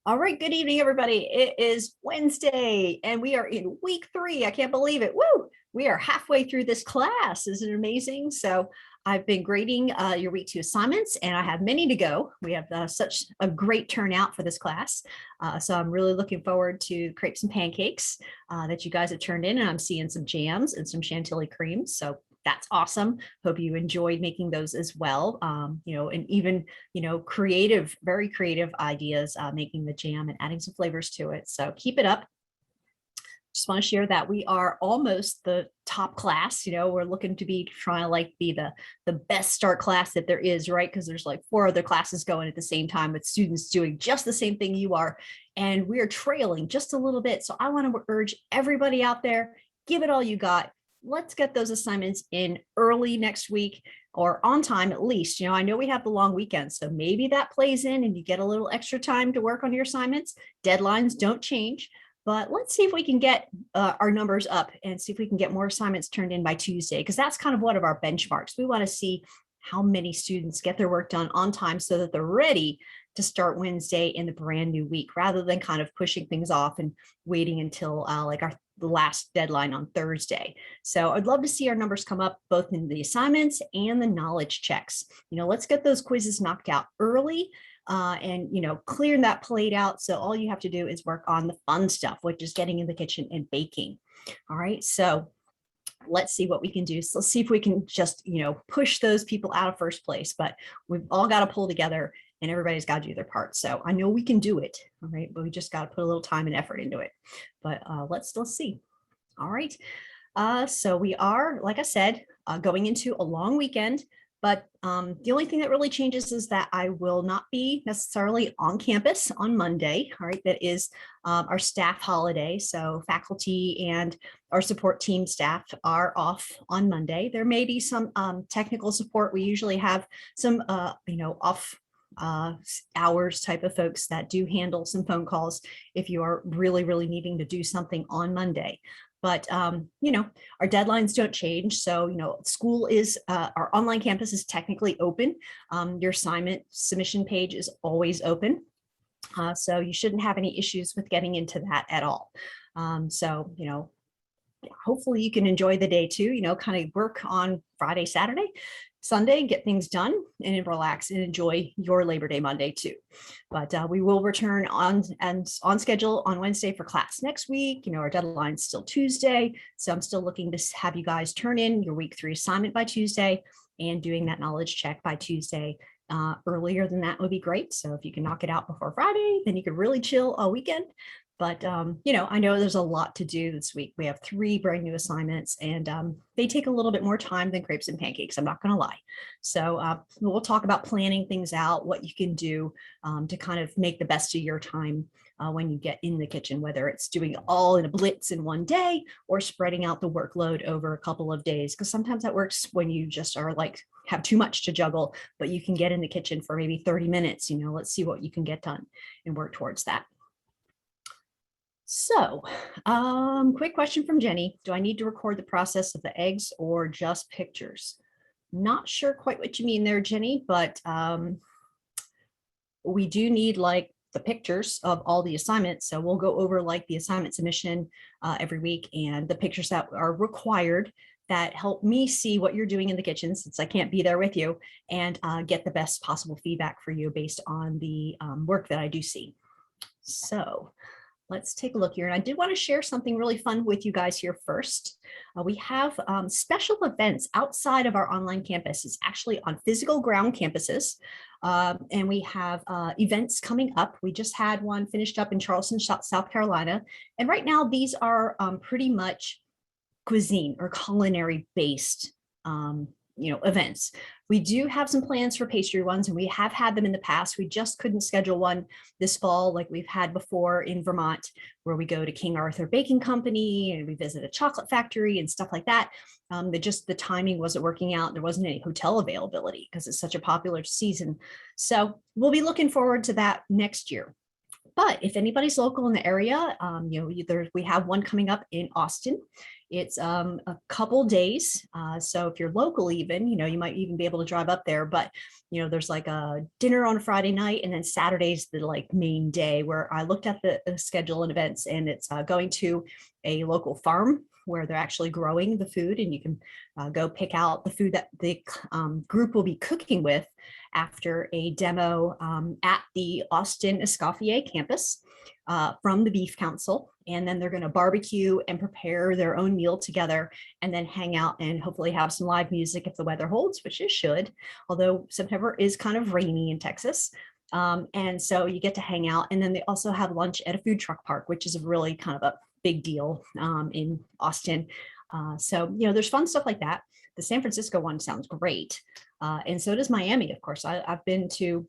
All right, good evening, everybody. It is Wednesday and we are in week 3. I can't believe it. Woo! We are halfway through this class. Isn't it amazing? So I've been grading your week 2 assignments and I have many to go. We have such a great turnout for this class. So I'm really looking forward to crepes and pancakes that you guys have turned in, and I'm seeing some jams and some chantilly creams. So that's awesome. Hope you enjoyed making those as well. And even, creative, very creative ideas, making the jam and adding some flavors to it. So keep it up. Just want to share that we are almost the top class. We're looking to be trying to be the best start class that there is, right? Because there's like 4 other classes going at the same time with students doing just the same thing you are. And we are trailing just a little bit. So I want to urge everybody out there, give it all you got. Let's get those assignments in early next week, or on time at least. I know we have the long weekend, so maybe that plays in and you get a little extra time to work on your assignments. Deadlines don't change, but let's see if we can get our numbers up and see if we can get more assignments turned in by Tuesday, because that's kind of one of our benchmarks. We want to see how many students get their work done on time so that they're ready to start Wednesday in the brand new week, rather than kind of pushing things off and waiting until the last deadline on Thursday. So I'd love to see our numbers come up both in the assignments and the knowledge checks. Let's get those quizzes knocked out early and clearing that plate out. So all you have to do is work on the fun stuff, which is getting in the kitchen and baking. All right. So let's see what we can do. So let's see if we can just, push those people out of first place, but we've all got to pull together and everybody's got to do their part. So I know we can do it. All right. But we just got to put a little time and effort into it. But let's see. All right. So we are, like I said, going into a long weekend. But the only thing that really changes is that I will not be necessarily on campus on Monday. All right, that is our staff holiday. So faculty and our support team staff are off on Monday. There may be some technical support. We usually have some, off hours type of folks that do handle some phone calls if you are really, really needing to do something on Monday. But, our deadlines don't change. So, school is, our online campus is technically open. Your assignment submission page is always open. So you shouldn't have any issues with getting into that at all. Hopefully you can enjoy the day too, kind of work on Friday, Saturday, Sunday, get things done and relax and enjoy your Labor Day Monday too. But we will return on schedule on Wednesday for class next week. Our deadline's still Tuesday. So I'm still looking to have you guys turn in your week 3 assignment by Tuesday and doing that knowledge check by Tuesday. Earlier than that would be great. So if you can knock it out before Friday, then you could really chill all weekend. But, I know there's a lot to do this week. We have 3 brand new assignments and they take a little bit more time than crepes and pancakes. I'm not going to lie. So we'll talk about planning things out, what you can do to kind of make the best of your time when you get in the kitchen, whether it's doing it all in a blitz in one day or spreading out the workload over a couple of days. Because sometimes that works when you just are have too much to juggle, but you can get in the kitchen for maybe 30 minutes. Let's see what you can get done and work towards that. So, quick question from Jenny. Do I need to record the process of the eggs or just pictures? Not sure quite what you mean there, Jenny, but we do need the pictures of all the assignments. So we'll go over the assignment submission every week and the pictures that are required that help me see what you're doing in the kitchen, since I can't be there with you, and get the best possible feedback for you based on the work that I do see. So let's take a look here. And I did want to share something really fun with you guys here first. We have special events outside of our online campus. It's actually on physical ground campuses. And we have events coming up. We just had one finished up in Charleston, South Carolina. And right now these are pretty much cuisine or culinary based events. We do have some plans for pastry ones, and we have had them in the past. We just couldn't schedule one this fall like we've had before in Vermont, where we go to King Arthur Baking Company and we visit a chocolate factory and stuff like that. The timing wasn't working out. There wasn't any hotel availability because it's such a popular season. So we'll be looking forward to that next year. But if anybody's local in the area, we have one coming up in Austin It's a couple days. So if you're local, even, you might even be able to drive up there. But, there's like a dinner on Friday night, and then Saturday's the like main day, where I looked at the schedule and events, and it's going to a local farm where they're actually growing the food, and you can go pick out the food that the group will be cooking with after a demo at the Austin Escoffier campus from the Beef Council. And then they're going to barbecue and prepare their own meal together, and then hang out and hopefully have some live music if the weather holds, which it should, although September is kind of rainy in Texas. And so you get to hang out. And then they also have lunch at a food truck park, which is a really kind of a big deal in Austin. So, there's fun stuff like that. The San Francisco one sounds great. And so does Miami, of course. I've been to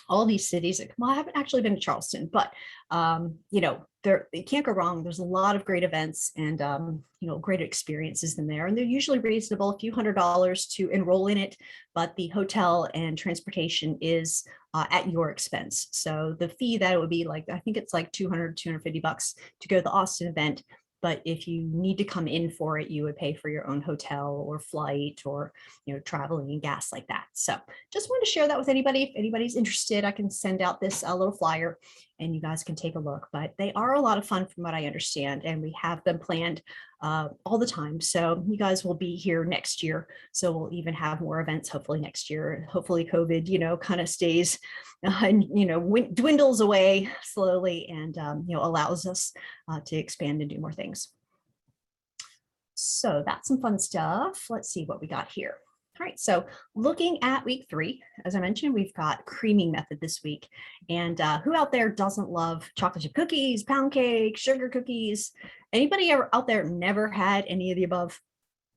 all these cities. Well, I haven't actually been to Charleston, but you can't go wrong. There's a lot of great events and great experiences in there, and they're usually reasonable, a few $100s to enroll in it, but the hotel and transportation is at your expense. So the fee that it would be like, I think it's like $250 to go to the Austin event. But if you need to come in for it, you would pay for your own hotel or flight or, traveling and gas like that. So just wanted to share that with anybody. If anybody's interested, I can send out this little flyer and you guys can take a look. But they are a lot of fun from what I understand, and we have them planned all the time. So you guys will be here next year. So we'll even have more events hopefully next year. Hopefully COVID, kind of stays and, dwindles away slowly and, allows us to expand and do more things. So that's some fun stuff. Let's see what we got here. All right, so looking at week 3, as I mentioned, we've got creaming method this week. And who out there doesn't love chocolate chip cookies, pound cake, sugar cookies? Anybody ever out there never had any of the above?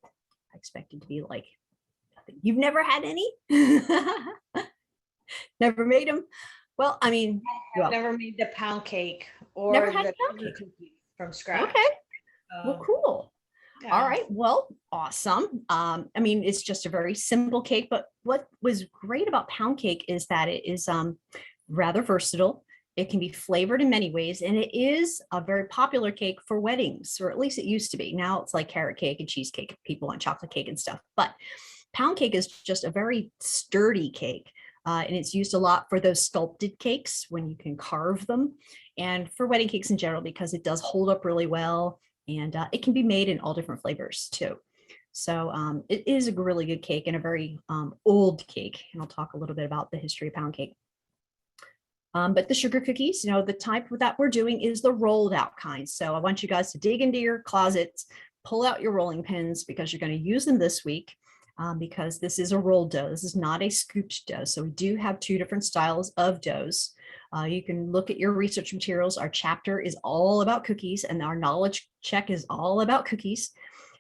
I expected to be like, you've never had any? Never made them? Well, I mean, I've never made the pound cake or never had the pound cake cookies from scratch. Okay, well, cool. Yeah. All right, well, awesome. I mean, it's just a very simple cake, but what was great about pound cake is that it is rather versatile. It can be flavored in many ways, and it is a very popular cake for weddings, or at least it used to be. Now it's like carrot cake and cheesecake. People want chocolate cake and stuff, but pound cake is just a very sturdy cake. And it's used a lot for those sculpted cakes when you can carve them, and for wedding cakes in general, because it does hold up really well, and it can be made in all different flavors too. So it is a really good cake and a very old cake. And I'll talk a little bit about the history of pound cake. But the sugar cookies, the type that we're doing is the rolled out kind. So I want you guys to dig into your closets, pull out your rolling pins, because you're going to use them this week. Because this is a rolled dough. This is not a scooped dough. So we do have 2 different styles of doughs. You can look at your research materials. Our chapter is all about cookies, and our knowledge check is all about cookies.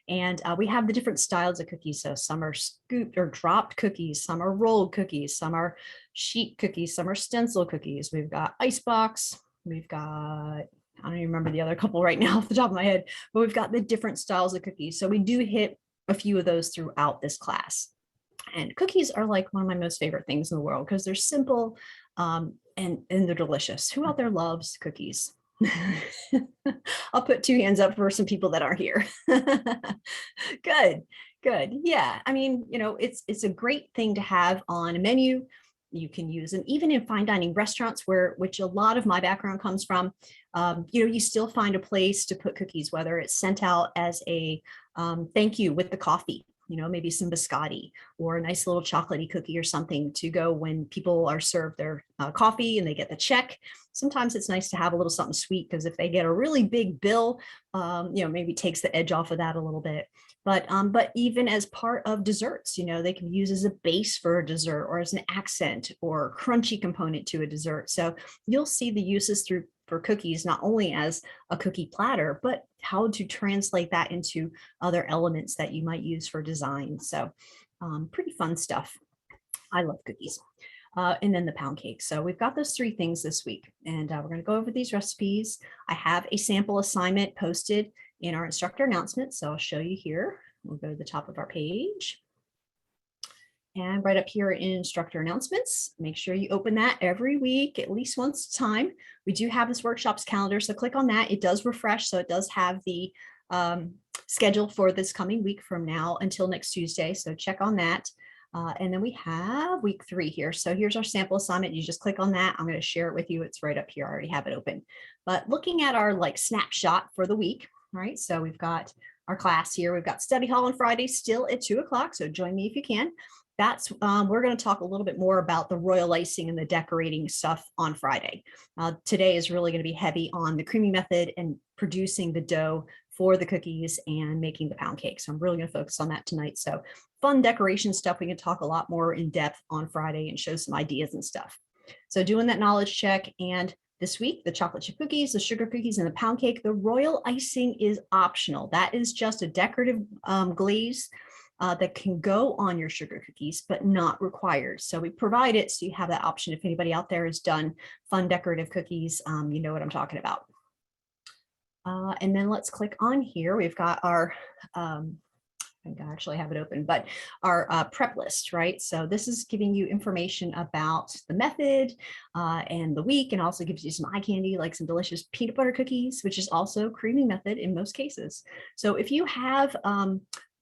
And we have the different styles of cookies. So some are scooped or dropped cookies, some are rolled cookies, some are sheet cookies, some are stencil cookies. We've got icebox. We've got, I don't even remember the other couple right now off the top of my head, but we've got the different styles of cookies. So we do hit a few of those throughout this class. And cookies are like one of my most favorite things in the world, because they're simple and they're delicious. Who out there loves cookies? I'll put 2 hands up for some people that aren't here. Good. Yeah, I mean, it's a great thing to have on a menu. You can use them even in fine dining restaurants, which a lot of my background comes from. You still find a place to put cookies, whether it's sent out as a thank you with the coffee, maybe some biscotti or a nice little chocolatey cookie or something to go when people are served their coffee and they get the check. Sometimes it's nice to have a little something sweet, because if they get a really big bill, maybe takes the edge off of that a little bit. But even as part of desserts, they can use as a base for a dessert, or as an accent or crunchy component to a dessert. So you'll see the uses for cookies, not only as a cookie platter, but how to translate that into other elements that you might use for design. So pretty fun stuff. I love cookies. And then the pound cake. So we've got those 3 things this week, and we're going to go over these recipes. I have a sample assignment posted in our instructor announcement, so I'll show you here. We'll go to the top of our page. And right up here in instructor announcements, make sure you open that every week, at least once a time. We do have this workshops calendar, so click on that. It does refresh, so it does have the schedule for this coming week from now until next Tuesday. So check on that. And then we have week 3 here. So here's our sample assignment. You just click on that. I'm going to share it with you. It's right up here. I already have it open. But looking at our like snapshot for the week, right? So we've got our class here. We've got study hall on Friday still at 2 o'clock. So join me if you can. That's we're going to talk a little bit more about the royal icing and the decorating stuff on Friday. Today is really going to be heavy on the creaming method and producing the dough for the cookies and making the pound cake. So I'm really going to focus on that tonight. So fun decoration stuff. We can talk a lot more in depth on Friday and show some ideas and stuff. So doing that knowledge check. And this week, the chocolate chip cookies, the sugar cookies, and the pound cake, the royal icing is optional. That is just a decorative glaze that can go on your sugar cookies, but not required. So we provide it so you have that option. If anybody out there has done fun decorative cookies, you know what I'm talking about. And then let's click on here. We've got our, I think I actually have it open, but our prep list, right? So this is giving you information about the method and the week, and also gives you some eye candy, like some delicious peanut butter cookies, which is also creaming method in most cases. So if you have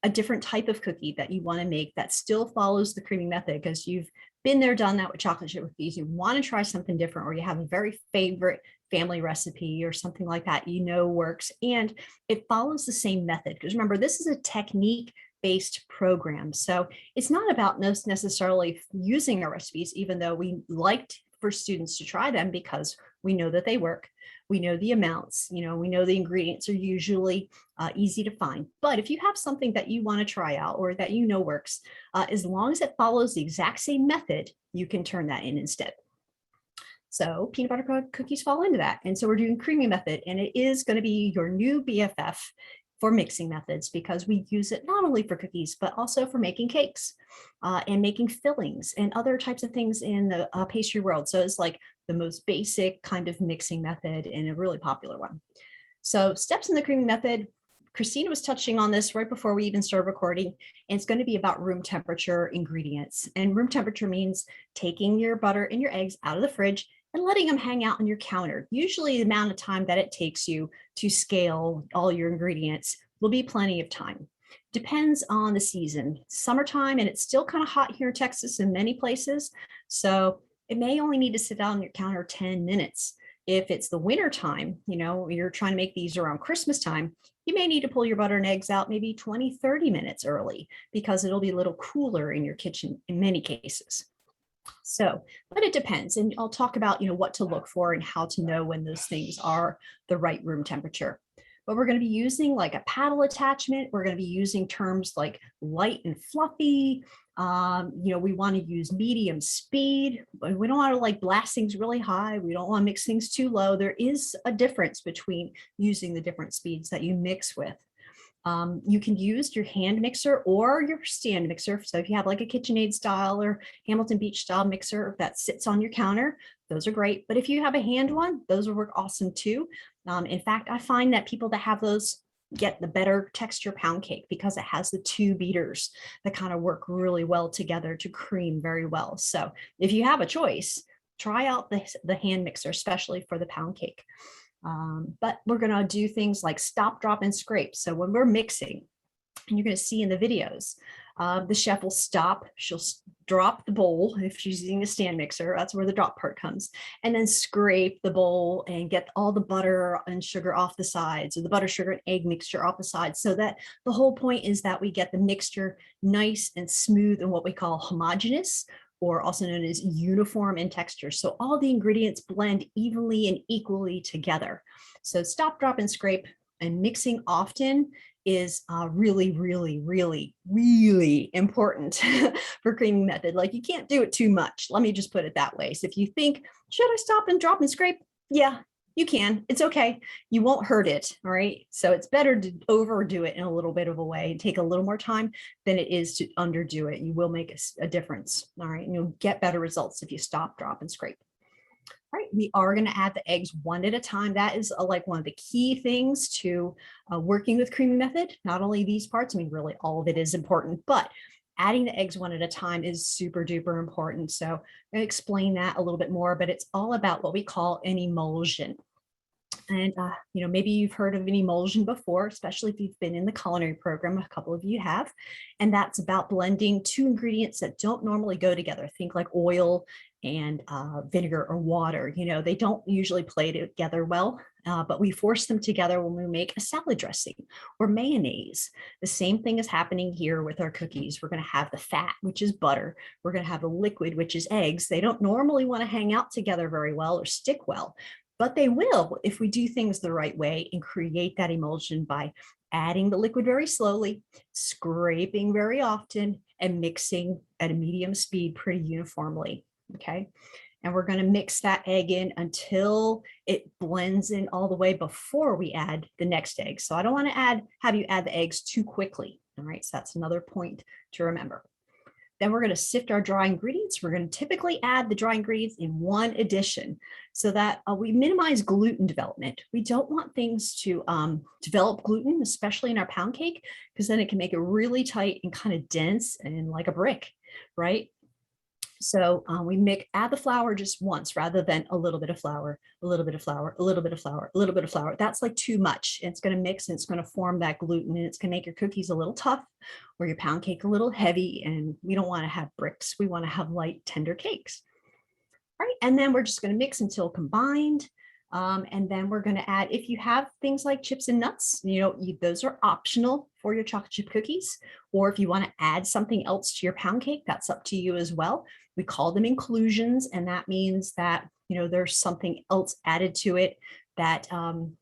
a different type of cookie that you want to make that still follows the creaming method, because you've been there, done that with chocolate chip cookies, you want to try something different, or you have a very favorite family recipe or something like that, you know, works, and it follows the same method. Because remember, this is a technique based program. So it's not about necessarily using our recipes, even though we liked for students to try them because we know that they work. We know the amounts, you know, we know the ingredients are usually easy to find. But if you have something that you want to try out or that you know works, as long as it follows the exact same method, you can turn that in instead. So peanut butter cookies fall into that. And so we're doing creaming method, and it is going to be your new BFF for mixing methods, because we use it not only for cookies, but also for making cakes and making fillings and other types of things in the pastry world. So it's like the most basic kind of mixing method and a really popular one. So steps in the creaming method, Christina was touching on this right before we even started recording, and it's going to be about room temperature ingredients. And room temperature means taking your butter and your eggs out of the fridge and letting them hang out on your counter. Usually the amount of time that it takes you to scale all your ingredients will be plenty of time. Depends on the season. Summertime, and it's still kind of hot here in Texas in many places. So it may only need to sit down on your counter 10 minutes. If it's the winter time, you know, you're trying to make these around Christmas time, you may need to pull your butter and eggs out maybe 20, 30 minutes early, because it'll be a little cooler in your kitchen in many cases. So, but it depends. And I'll talk about, you know, what to look for and how to know when those things are the right room temperature. But we're going to be using like a paddle attachment. We're going to be using terms like light and fluffy. You know, we want to use medium speed. We don't want to like blast things really high. We don't want to mix things too low. There is a difference between using the different speeds that you mix with. You can use your hand mixer or your stand mixer. So if you have like a KitchenAid style or Hamilton Beach style mixer that sits on your counter, those are great. But if you have a hand one, those will work awesome too. In fact, I find that people that have those get the better texture pound cake because it has the 2 beaters that kind of work really well together to cream very well. So if you have a choice, try out the hand mixer, especially for the pound cake. But we're going to do things like stop, drop, and scrape. So when we're mixing, and you're going to see in the videos, the chef will stop, she'll drop the bowl if she's using a stand mixer, that's where the drop part comes, and then scrape the bowl and get all the butter and sugar off the sides, or the butter, sugar, and egg mixture off the sides, so that the whole point is that we get the mixture nice and smooth and what we call homogeneous, or also known as uniform in texture. So all the ingredients blend evenly and equally together. So stop, drop, and scrape, and mixing often is really, really, really, really important for creaming method. Like you can't do it too much. Let me just put it that way. So if you think, should I stop and drop and scrape? Yeah, you can. It's okay. You won't hurt it. All right. So it's better to overdo it in a little bit of a way and take a little more time than it is to underdo it. You will make a difference. All right. And you'll get better results if you stop, drop, and scrape. All right, we are going to add the eggs one at a time. That is like one of the key things to working with creaming method. Not only these parts, I mean, really all of it is important, but adding the eggs one at a time is super duper important. So I'm going to explain that a little bit more, but it's all about what we call an emulsion. And, maybe you've heard of an emulsion before, especially if you've been in the culinary program, a couple of you have. And that's about blending two ingredients that don't normally go together. Think like oil and vinegar or water. They don't usually play together well, but we force them together when we make a salad dressing or mayonnaise. The same thing is happening here with our cookies. We're going to have the fat, which is butter. We're going to have the liquid, which is eggs. They don't normally want to hang out together very well or stick well, but they will if we do things the right way and create that emulsion by adding the liquid very slowly, scraping very often, and mixing at a medium speed pretty uniformly. Okay. And we're going to mix that egg in until it blends in all the way before we add the next egg. So I don't want to have you add the eggs too quickly. All right. So that's another point to remember. Then we're going to sift our dry ingredients. We're going to typically add the dry ingredients in one addition so that we minimize gluten development. We don't want things to develop gluten, especially in our pound cake, because then it can make it really tight and kind of dense and like a brick, right? So we add the flour just once rather than a little bit of flour, a little bit of flour, a little bit of flour, a little bit of flour. That's like too much. It's going to mix and it's going to form that gluten, and it's going to make your cookies a little tough or your pound cake a little heavy. And we don't want to have bricks. We want to have light, tender cakes. All right. And then we're just going to mix until combined. And then we're going to add, if you have things like chips and nuts, those are optional for your chocolate chip cookies. Or if you want to add something else to your pound cake, that's up to you as well. We call them inclusions, and that means that, there's something else added to it that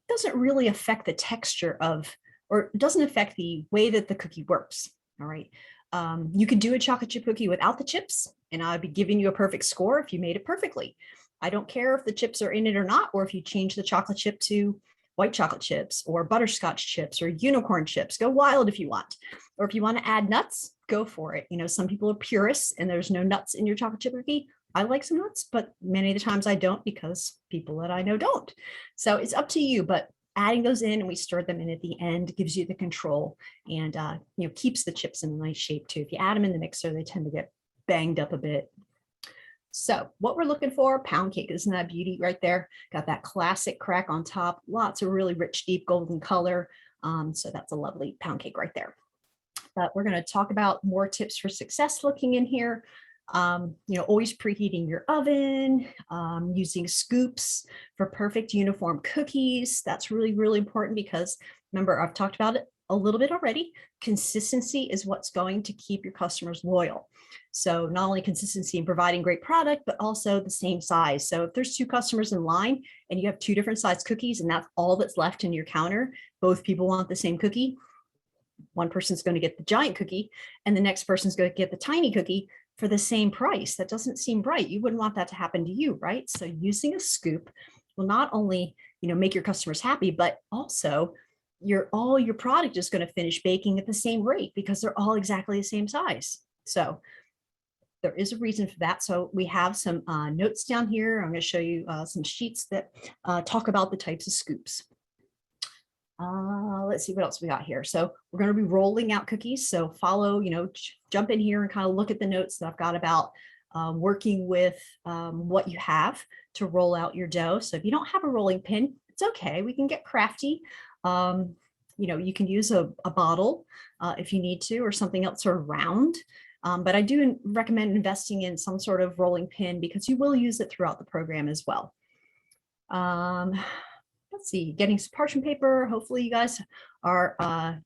doesn't really affect the texture or doesn't affect the way that the cookie works. All right. You could do a chocolate chip cookie without the chips, and I'd be giving you a perfect score if you made it perfectly. I don't care if the chips are in it or not, or if you change the chocolate chip to white chocolate chips or butterscotch chips or unicorn chips. Go wild if you want. Or if you want to add nuts, go for it. Some people are purists and there's no nuts in your chocolate chip cookie. I like some nuts, but many of the times I don't because people that I know don't. So it's up to you, but adding those in and we stir them in at the end gives you the control and keeps the chips in a nice shape too. If you add them in the mixer, they tend to get banged up a bit. So what we're looking for, pound cake, isn't that beauty right there? Got that classic crack on top, lots of really rich, deep golden color. So that's a lovely pound cake right there. But we're going to talk about more tips for success looking in here. Always preheating your oven, using scoops for perfect uniform cookies. That's really, really important because remember, I've talked about it a little bit already. Consistency is what's going to keep your customers loyal. So not only consistency in providing great product, but also the same size. So if there's two customers in line and you have two different size cookies and that's all that's left in your counter, both people want the same cookie. One person's going to get the giant cookie and the next person's going to get the tiny cookie for the same price. That doesn't seem right. You wouldn't want that to happen to you, right? So using a scoop will not only, make your customers happy, but also all your product is going to finish baking at the same rate because they're all exactly the same size. So there is a reason for that. So we have some notes down here. I'm going to show you some sheets that talk about the types of scoops. Let's see what else we got here. So we're going to be rolling out cookies. So follow, jump in here and kind of look at the notes that I've got about working with what you have to roll out your dough. So if you don't have a rolling pin, it's okay. We can get crafty. You can use a bottle if you need to, or something else sort of round. But I do recommend investing in some sort of rolling pin because you will use it throughout the program as well. Let's see, getting some parchment paper. Hopefully you guys are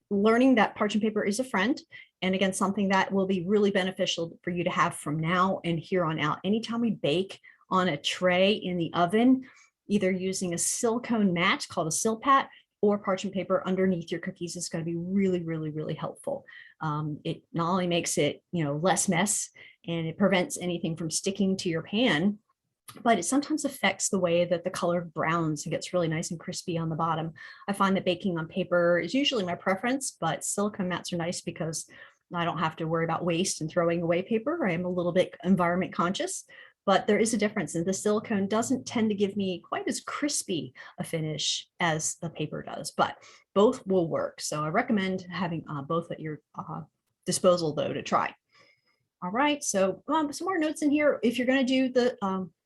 learning that parchment paper is a friend. And again, something that will be really beneficial for you to have from now and here on out. Anytime we bake on a tray in the oven, either using a silicone mat called a silpat or parchment paper underneath your cookies is going to be really, really, really helpful. It not only makes it, less mess and it prevents anything from sticking to your pan, but it sometimes affects the way that the color browns and gets really nice and crispy on the bottom. I find that baking on paper is usually my preference, but silicone mats are nice because I don't have to worry about waste and throwing away paper. I am a little bit environment conscious, but there is a difference, and the silicone doesn't tend to give me quite as crispy a finish as the paper does, but both will work. So I recommend having both at your disposal though to try. All right, so some more notes in here. If you're going to do the,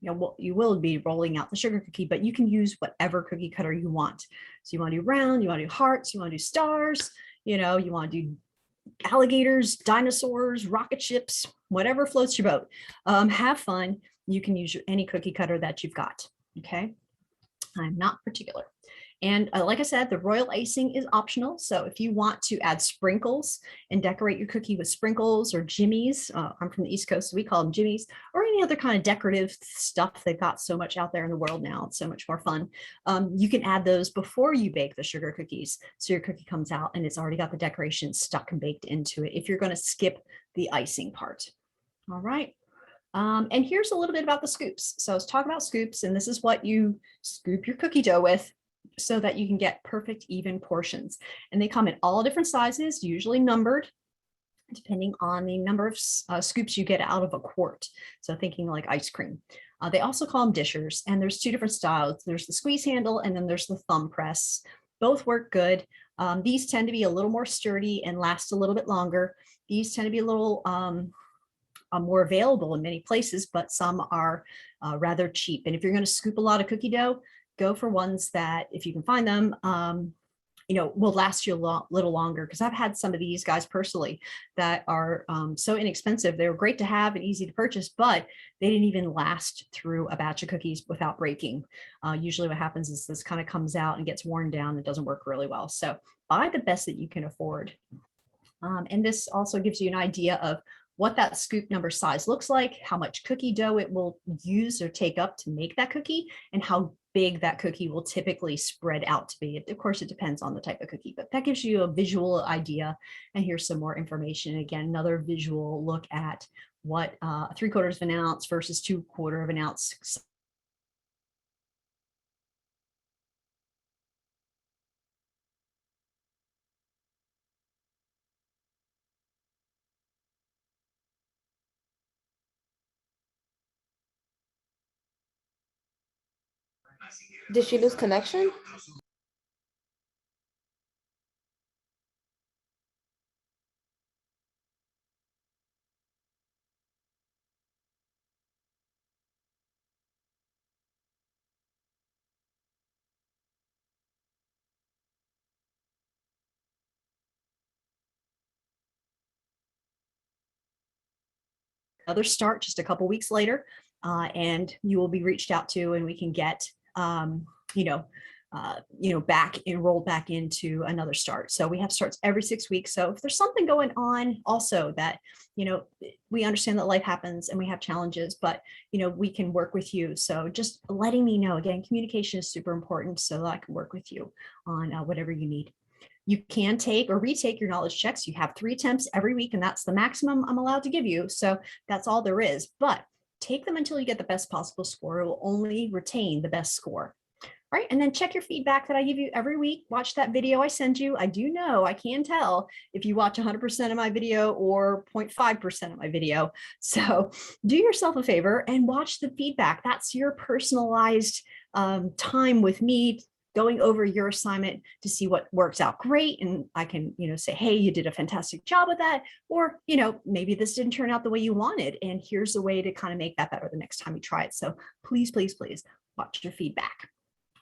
well, you will be rolling out the sugar cookie, but you can use whatever cookie cutter you want. So you want to do round, you want to do hearts, you want to do stars, you want to do alligators, dinosaurs, rocket ships, whatever floats your boat. Have fun. You can use any cookie cutter that you've got. Okay, I'm not particular. And like I said, the royal icing is optional. So if you want to add sprinkles and decorate your cookie with sprinkles or jimmies, I'm from the East Coast, so we call them jimmies, or any other kind of decorative stuff. They've got so much out there in the world now. It's so much more fun. You can add those before you bake the sugar cookies. So your cookie comes out and it's already got the decoration stuck and baked into it if you're going to skip the icing part. All right. And here's a little bit about the scoops. So let's talk about scoops. And this is what you scoop your cookie dough with so that you can get perfect even portions. And they come in all different sizes, usually numbered, depending on the number of scoops you get out of a quart. So thinking like ice cream. They also call them dishers, and there's two different styles. There's the squeeze handle and then there's the thumb press. Both work good. These tend to be a little more sturdy and last a little bit longer. These tend to be a little more available in many places, but some are rather cheap. And if you're going to scoop a lot of cookie dough, go for ones that, if you can find them, will last you a little longer. Because I've had some of these guys personally that are so inexpensive. They were great to have and easy to purchase, but they didn't even last through a batch of cookies without breaking. Usually what happens is this kind of comes out and gets worn down. It doesn't work really well. So buy the best that you can afford. And this also gives you an idea of what that scoop number size looks like, how much cookie dough it will use or take up to make that cookie, and how big that cookie will typically spread out to be. Of course, it depends on the type of cookie, but that gives you a visual idea. And here's some more information. Again, another visual look at what 3/4 of an ounce versus 2/4 of an ounce. Did she lose connection? Another start just a couple weeks later, and you will be reached out to, and we can get back enrolled back into another start. So we have starts every 6 weeks. So if there's something going on also that, we understand that life happens and we have challenges, but, we can work with you. So just letting me know, again, communication is super important so that I can work with you on whatever you need. You can take or retake your knowledge checks. You have 3 attempts every week, and that's the maximum I'm allowed to give you. So that's all there is. But take them until you get the best possible score. It will only retain the best score. All right, and then check your feedback that I give you every week. Watch that video I send you. I do know, I can tell if you watch 100% of my video or 0.5% of my video. So do yourself a favor and watch the feedback. That's your personalized time with me, going over your assignment to see what works out great. And I can, say, hey, you did a fantastic job with that. Or, maybe this didn't turn out the way you wanted. And here's a way to kind of make that better the next time you try it. So please, please, please watch your feedback.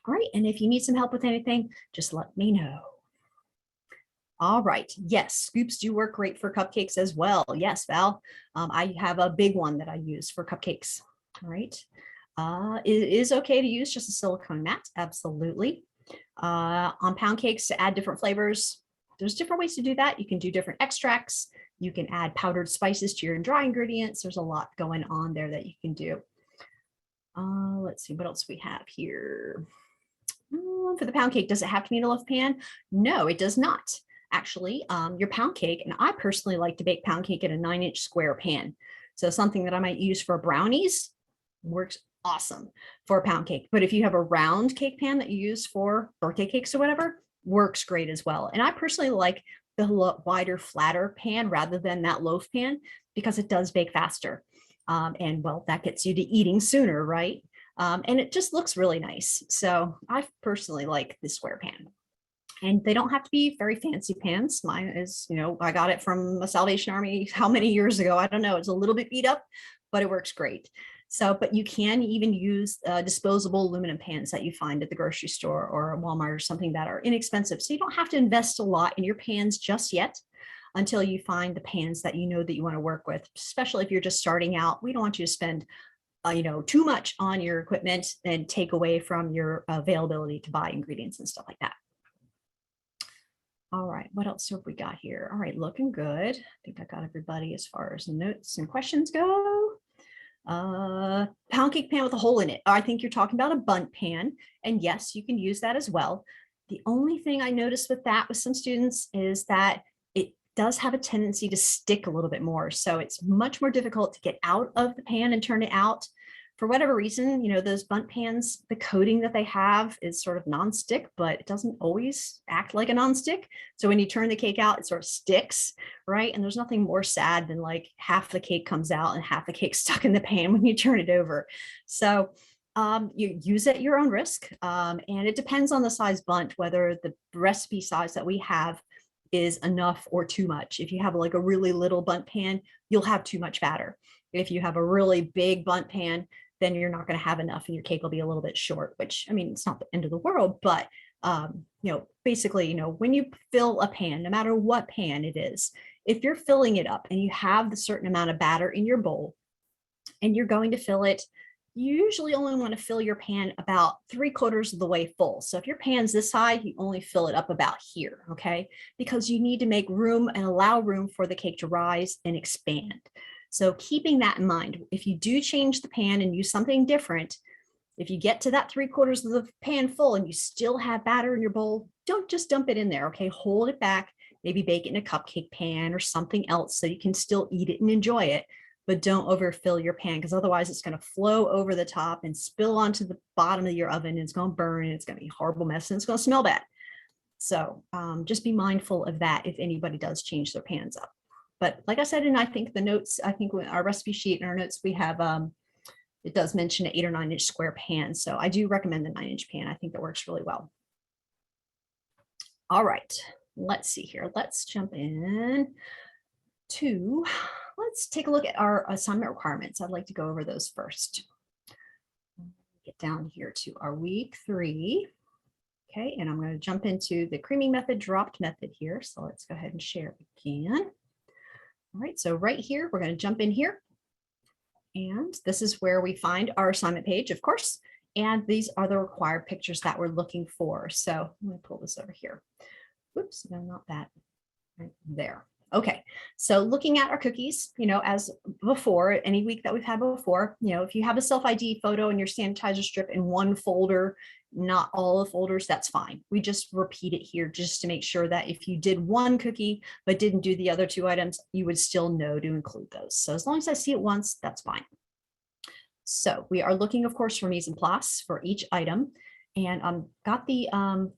All right. And if you need some help with anything, just let me know. All right. Yes, scoops do work great for cupcakes as well. Yes, Val, I have a big one that I use for cupcakes. All right. It is okay to use just a silicone mat. Absolutely. On pound cakes, to add different flavors, there's different ways to do that. You can do different extracts. You can add powdered spices to your dry ingredients. There's a lot going on there that you can do. Let's see what else we have here. For the pound cake, does it have to be in a loaf pan? No, it does not. Actually, your pound cake, and I personally like to bake pound cake in a 9-inch square pan. So something that I might use for brownies works awesome for a pound cake. But if you have a round cake pan that you use for birthday cakes or whatever, works great as well. And I personally like the wider, flatter pan rather than that loaf pan because it does bake faster. And well, that gets you to eating sooner, right? And it just looks really nice. So I personally like the square pan. And they don't have to be very fancy pans. Mine is, I got it from a Salvation Army how many years ago? I don't know. It's a little bit beat up, but it works great. So, but you can even use disposable aluminum pans that you find at the grocery store or Walmart or something that are inexpensive. So you don't have to invest a lot in your pans just yet until you find the pans that you know that you want to work with, especially if you're just starting out. We don't want you to spend too much on your equipment and take away from your availability to buy ingredients and stuff like that. All right, what else have we got here? All right, looking good. I think I got everybody as far as notes and questions go. Pound cake pan with a hole in it. I think you're talking about a bundt pan, and yes, you can use that as well. The only thing I noticed with that with some students is that it does have a tendency to stick a little bit more. So it's much more difficult to get out of the pan and turn it out. For whatever reason, those bundt pans, the coating that they have is sort of nonstick, but it doesn't always act like a nonstick. So when you turn the cake out, it sort of sticks, right? And there's nothing more sad than like half the cake comes out and half the cake stuck in the pan when you turn it over. So you use it at your own risk. And it depends on the size bundt, whether the recipe size that we have is enough or too much. If you have like a really little bundt pan, you'll have too much batter. If you have a really big bundt pan, then you're not going to have enough and your cake will be a little bit short, which, I mean, it's not the end of the world, but basically, when you fill a pan, no matter what pan it is, if you're filling it up and you have the certain amount of batter in your bowl and you're going to fill it, you usually only want to fill your pan about 3/4 of the way full. So if your pan's this high, you only fill it up about here, okay? Because you need to make room and allow room for the cake to rise and expand. So keeping that in mind, if you do change the pan and use something different, if you get to that 3/4 of the pan full and you still have batter in your bowl, don't just dump it in there, okay? Hold it back, maybe bake it in a cupcake pan or something else so you can still eat it and enjoy it, but don't overfill your pan because otherwise it's going to flow over the top and spill onto the bottom of your oven and it's going to burn and it's going to be a horrible mess and it's going to smell bad. So just be mindful of that if anybody does change their pans up. But like I said, and I think the notes, I think our recipe sheet and our notes, we have, it does mention an 8 or 9 inch square pan. So I do recommend the 9-inch pan. I think that works really well. All right, let's see here. Let's jump in to, let's take a look at our assignment requirements. I'd like to go over those first. Get down here to our week 3. Okay, and I'm going to jump into the creaming method, dropped method here. So let's go ahead and share again. All right, so right here, we're going to jump in here. And this is where we find our assignment page, of course. And these are the required pictures that we're looking for. So I'm going to pull this over here. Whoops, no, not that. Right there. Okay, so looking at our cookies, as before, any week that we've had before, if you have a self-ID photo and your sanitizer strip in one folder, not all the folders, that's fine. We just repeat it here just to make sure that if you did one cookie but didn't do the other 2 items, you would still know to include those. So as long as I see it once, that's fine. So we are looking, of course, for mise en place for each item, and got the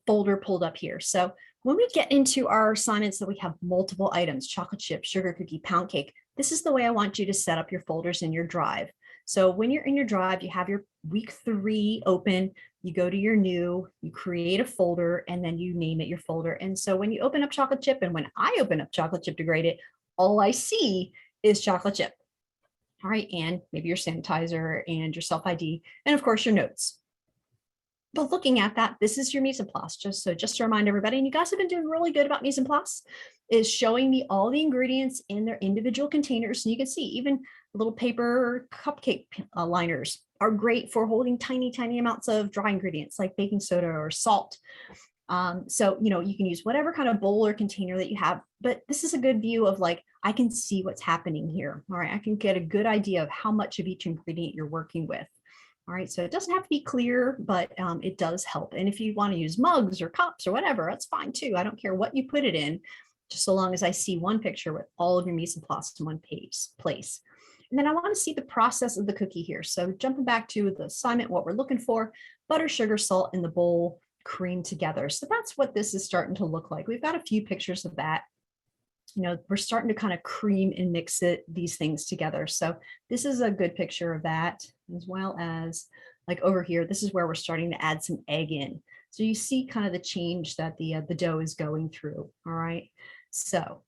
folder pulled up here. So when we get into our assignments that we have multiple items, chocolate chip, sugar cookie, pound cake, this is the way I want you to set up your folders in your drive. So when you're in your drive, you have your week 3 open, you go to your new, you create a folder, and then you name it your folder. And so when you open up chocolate chip, and when I open up chocolate chip to grade it, all I see is chocolate chip. All right, and maybe your sanitizer and your self-ID, and of course your notes. But looking at that, this is your mise en place. Just to remind everybody, and you guys have been doing really good about mise en place, is showing me all the ingredients in their individual containers. And you can see even little paper cupcake liners are great for holding tiny, tiny amounts of dry ingredients like baking soda or salt. So, you can use whatever kind of bowl or container that you have, but this is a good view of like, I can see what's happening here. All right, I can get a good idea of how much of each ingredient you're working with. All right, so it doesn't have to be clear, but it does help. And if you want to use mugs or cups or whatever, that's fine too. I don't care what you put it in, just so long as I see one picture with all of your mise en place in one place. And then I want to see the process of the cookie here. So jumping back to the assignment, what we're looking for, butter, sugar, salt in the bowl, cream together. So that's what this is starting to look like. We've got a few pictures of that. We're starting to kind of cream and mix these things together. So this is a good picture of that, as well as like over here, this is where we're starting to add some egg in. So you see kind of the change that the dough is going through. All right. So,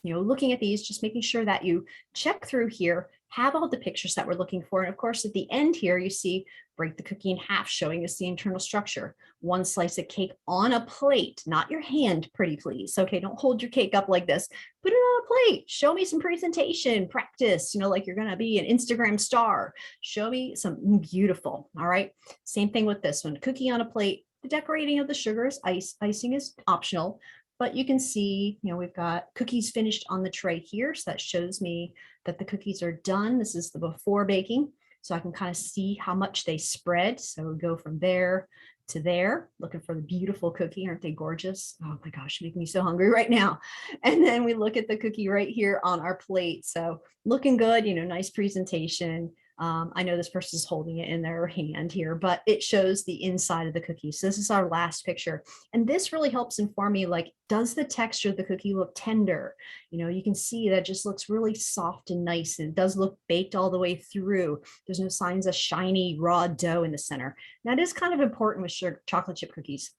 looking at these, just making sure that you check through here, have all the pictures that we're looking for. And of course, at the end here, you see, break the cookie in half, showing us the internal structure. One slice of cake on a plate, not your hand, pretty please. Okay, don't hold your cake up like this. Put it on a plate. Show me some presentation, practice, like you're going to be an Instagram star. Show me some beautiful. All right. Same thing with this one, cookie on a plate. The decorating of the sugar is icing is optional. But you can see, we've got cookies finished on the tray here. So that shows me that the cookies are done. This is the before baking. So I can kind of see how much they spread. So we go from there to there, looking for the beautiful cookie. Aren't they gorgeous? Oh my gosh, making me so hungry right now. And then we look at the cookie right here on our plate. So looking good, nice presentation. I know this person is holding it in their hand here, but it shows the inside of the cookie. So this is our last picture. And this really helps inform me, like, does the texture of the cookie look tender? You can see that it just looks really soft and nice. And it does look baked all the way through. There's no signs of shiny raw dough in the center. That is kind of important with chocolate chip cookies.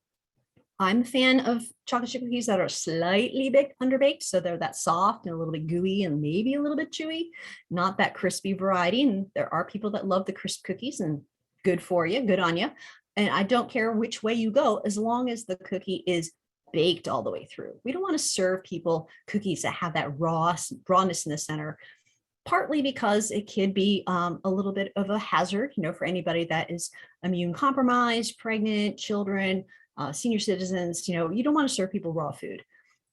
I'm a fan of chocolate chip cookies that are slightly underbaked. So they're that soft and a little bit gooey and maybe a little bit chewy, not that crispy variety. And there are people that love the crisp cookies, and good for you, good on you. And I don't care which way you go, as long as the cookie is baked all the way through. We don't want to serve people cookies that have that rawness in the center, partly because it could be a little bit of a hazard, for anybody that is immune compromised, pregnant, children, senior citizens. You don't want to serve people raw food.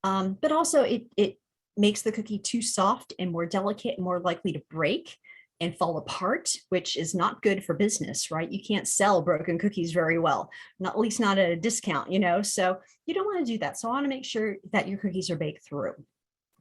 But also it makes the cookie too soft and more delicate and more likely to break and fall apart, which is not good for business, right? You can't sell broken cookies very well, at least not at a discount, so you don't want to do that. So I want to make sure that your cookies are baked through.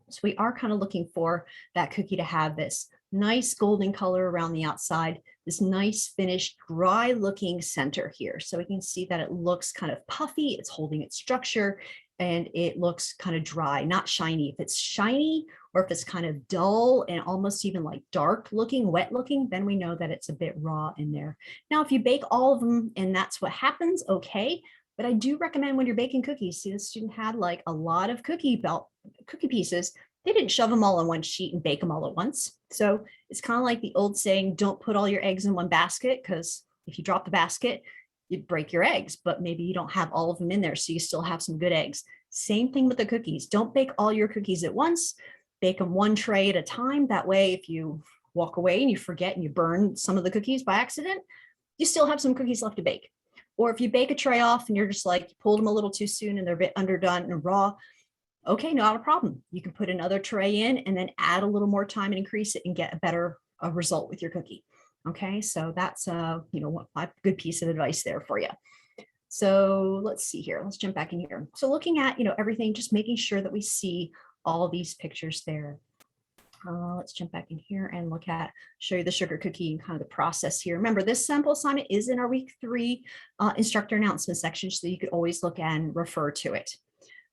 So we are kind of looking for that cookie to have this nice golden color around the outside, this nice finished dry looking center here. So we can see that it looks kind of puffy, it's holding its structure, and it looks kind of dry, not shiny. If it's shiny or if it's kind of dull and almost even like dark looking, wet looking, then we know that it's a bit raw in there. Now, if you bake all of them and that's what happens, okay. But I do recommend when you're baking cookies, see, this student had like a lot of cookie pieces. They didn't shove them all on one sheet and bake them all at once. So it's kind of like the old saying, don't put all your eggs in one basket, because if you drop the basket, you'd break your eggs, but maybe you don't have all of them in there, so you still have some good eggs. Same thing with the cookies. Don't bake all your cookies at once. Bake them one tray at a time. That way, if you walk away and you forget and you burn some of the cookies by accident, you still have some cookies left to bake. Or if you bake a tray off and you're just like, you pulled them a little too soon and they're a bit underdone and raw, okay, not a problem. You can put another tray in and then add a little more time and increase it and get a better result with your cookie. Okay, so that's a good piece of advice there for you. So let's see here. Let's jump back in here. So looking at everything, just making sure that we see all these pictures there. Let's jump back in here and show you the sugar cookie and kind of the process here. Remember, this sample assignment is in our week 3 instructor announcement section, so you could always look and refer to it.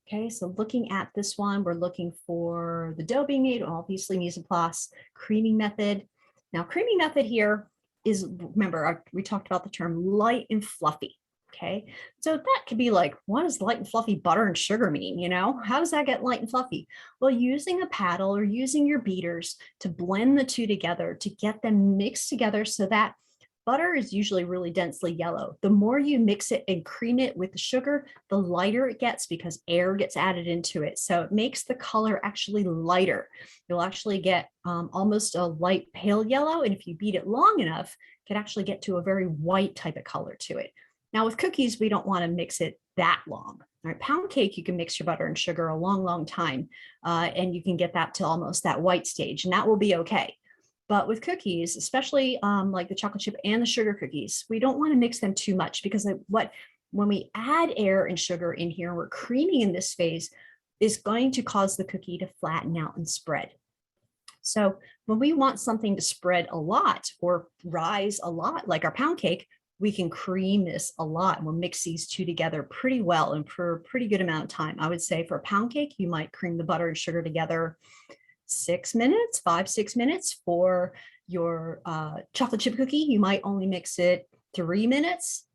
Okay, so looking at this one, we're looking for the dough being made, obviously mise en place, creaming method. Now, creaming method here is, remember, we talked about the term light and fluffy. Okay, so that could be like, what does light and fluffy butter and sugar mean? How does that get light and fluffy? Well, using a paddle or using your beaters to blend the two together to get them mixed together so that butter is usually really densely yellow. The more you mix it and cream it with the sugar, the lighter it gets because air gets added into it. So it makes the color actually lighter. You'll actually get almost a light pale yellow. And if you beat it long enough, it can actually get to a very white type of color to it. Now with cookies, we don't want to mix it that long. All right, pound cake, you can mix your butter and sugar a long, long time, and you can get that to almost that white stage, and that will be okay. But with cookies, especially like the chocolate chip and the sugar cookies, we don't want to mix them too much, because when we add air and sugar in here, we're creaming in this phase, is going to cause the cookie to flatten out and spread. So when we want something to spread a lot or rise a lot, like our pound cake, we can cream this a lot, and we'll mix these two together pretty well and for a pretty good amount of time. I would say for a pound cake, you might cream the butter and sugar together 6 minutes, 5-6 minutes. For Your chocolate chip cookie, you might only mix it 3 minutes,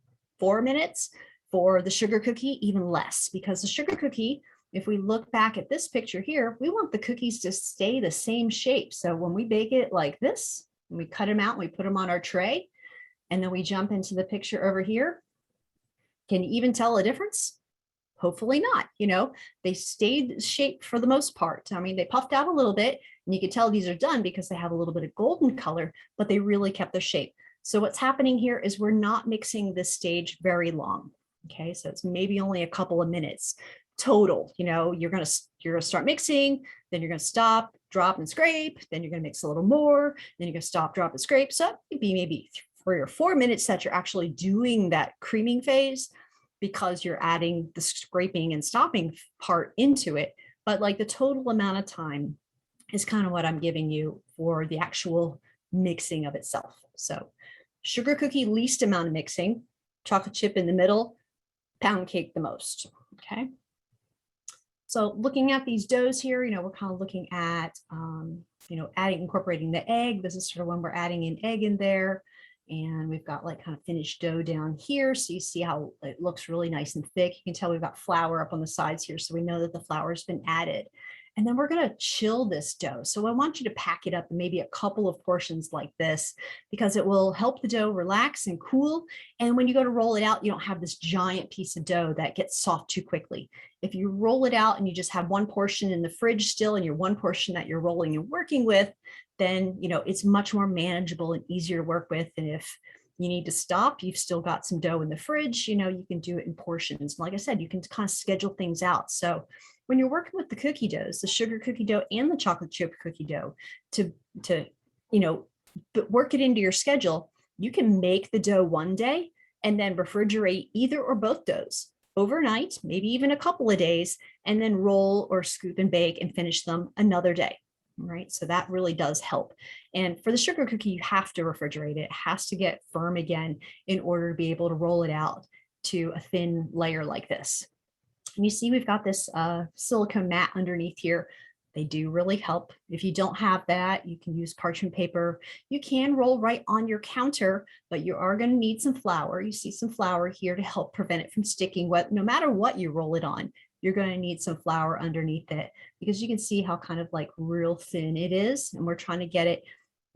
4 minutes. For the sugar cookie, even less, because the sugar cookie, if we look back at this picture here, we want the cookies to stay the same shape. So when we bake it like this, we cut them out, and we put them on our tray, and then we jump into the picture over here. Can you even tell a difference? Hopefully not. You know, they stayed shaped for the most part. I mean, they puffed out a little bit, and you can tell these are done because they have a little bit of golden color, but they really kept their shape. So what's happening here is we're not mixing this stage very long. Okay, so it's maybe only a couple of minutes total. You know, you're gonna start mixing, then you're gonna stop, drop, and scrape. Then you're gonna mix a little more. Then you're gonna stop, drop, and scrape. So it'd be maybe 3 or 4 minutes that you're actually doing that creaming phase, because you're adding the scraping and stopping part into it. But like the total amount of time is kind of what I'm giving you for the actual mixing of itself. So sugar cookie, least amount of mixing, chocolate chip in the middle, pound cake the most. Okay. So looking at these doughs here, you know, we're kind of looking at, you know, incorporating the egg. This is sort of when we're adding an egg in there. And we've got like kind of finished dough down here. So you see how it looks really nice and thick. You can tell we've got flour up on the sides here. So we know that the flour has been added. And then we're going to chill this dough. So I want you to pack it up in maybe a couple of portions like this, because it will help the dough relax and cool. And when you go to roll it out, you don't have this giant piece of dough that gets soft too quickly. If you roll it out and you just have one portion in the fridge still, and your one portion that you're rolling and working with, then, you know, it's much more manageable and easier to work with. And if you need to stop, you've still got some dough in the fridge, you know, you can do it in portions. Like I said, you can kind of schedule things out. So when you're working with the cookie doughs, the sugar cookie dough and the chocolate chip cookie dough, to you know, work it into your schedule, you can make the dough one day and then refrigerate either or both doughs overnight, maybe even a couple of days, and then roll or scoop and bake and finish them another day. Right. So that really does help. And for the sugar cookie, you have to refrigerate it. It has to get firm again in order to be able to roll it out to a thin layer like this. And you see, we've got this silicone mat underneath here. They do really help. If you don't have that, you can use parchment paper. You can roll right on your counter, but you are going to need some flour. You see some flour here to help prevent it from sticking. No matter what you roll it on, you're going to need some flour underneath it, because you can see how kind of like real thin it is. And we're trying to get it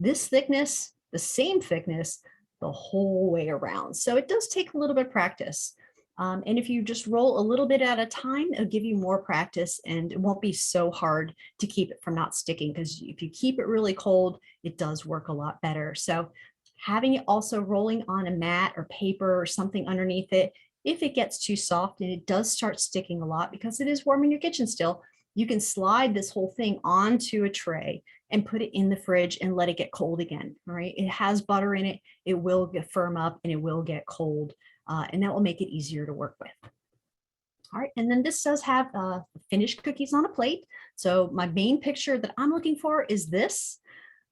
this thickness, the same thickness, the whole way around. So it does take a little bit of practice. And if you just roll a little bit at a time, it'll give you more practice, and it won't be so hard to keep it from not sticking, because if you keep it really cold, it does work a lot better. So having it also rolling on a mat or paper or something underneath it, if it gets too soft and it does start sticking a lot, because it is warm in your kitchen still, you can slide this whole thing onto a tray and put it in the fridge and let it get cold again. All right. It has butter in it. It will get firm up and it will get cold. And that will make it easier to work with. All right, and then this does have finished cookies on a plate. So my main picture that I'm looking for is this.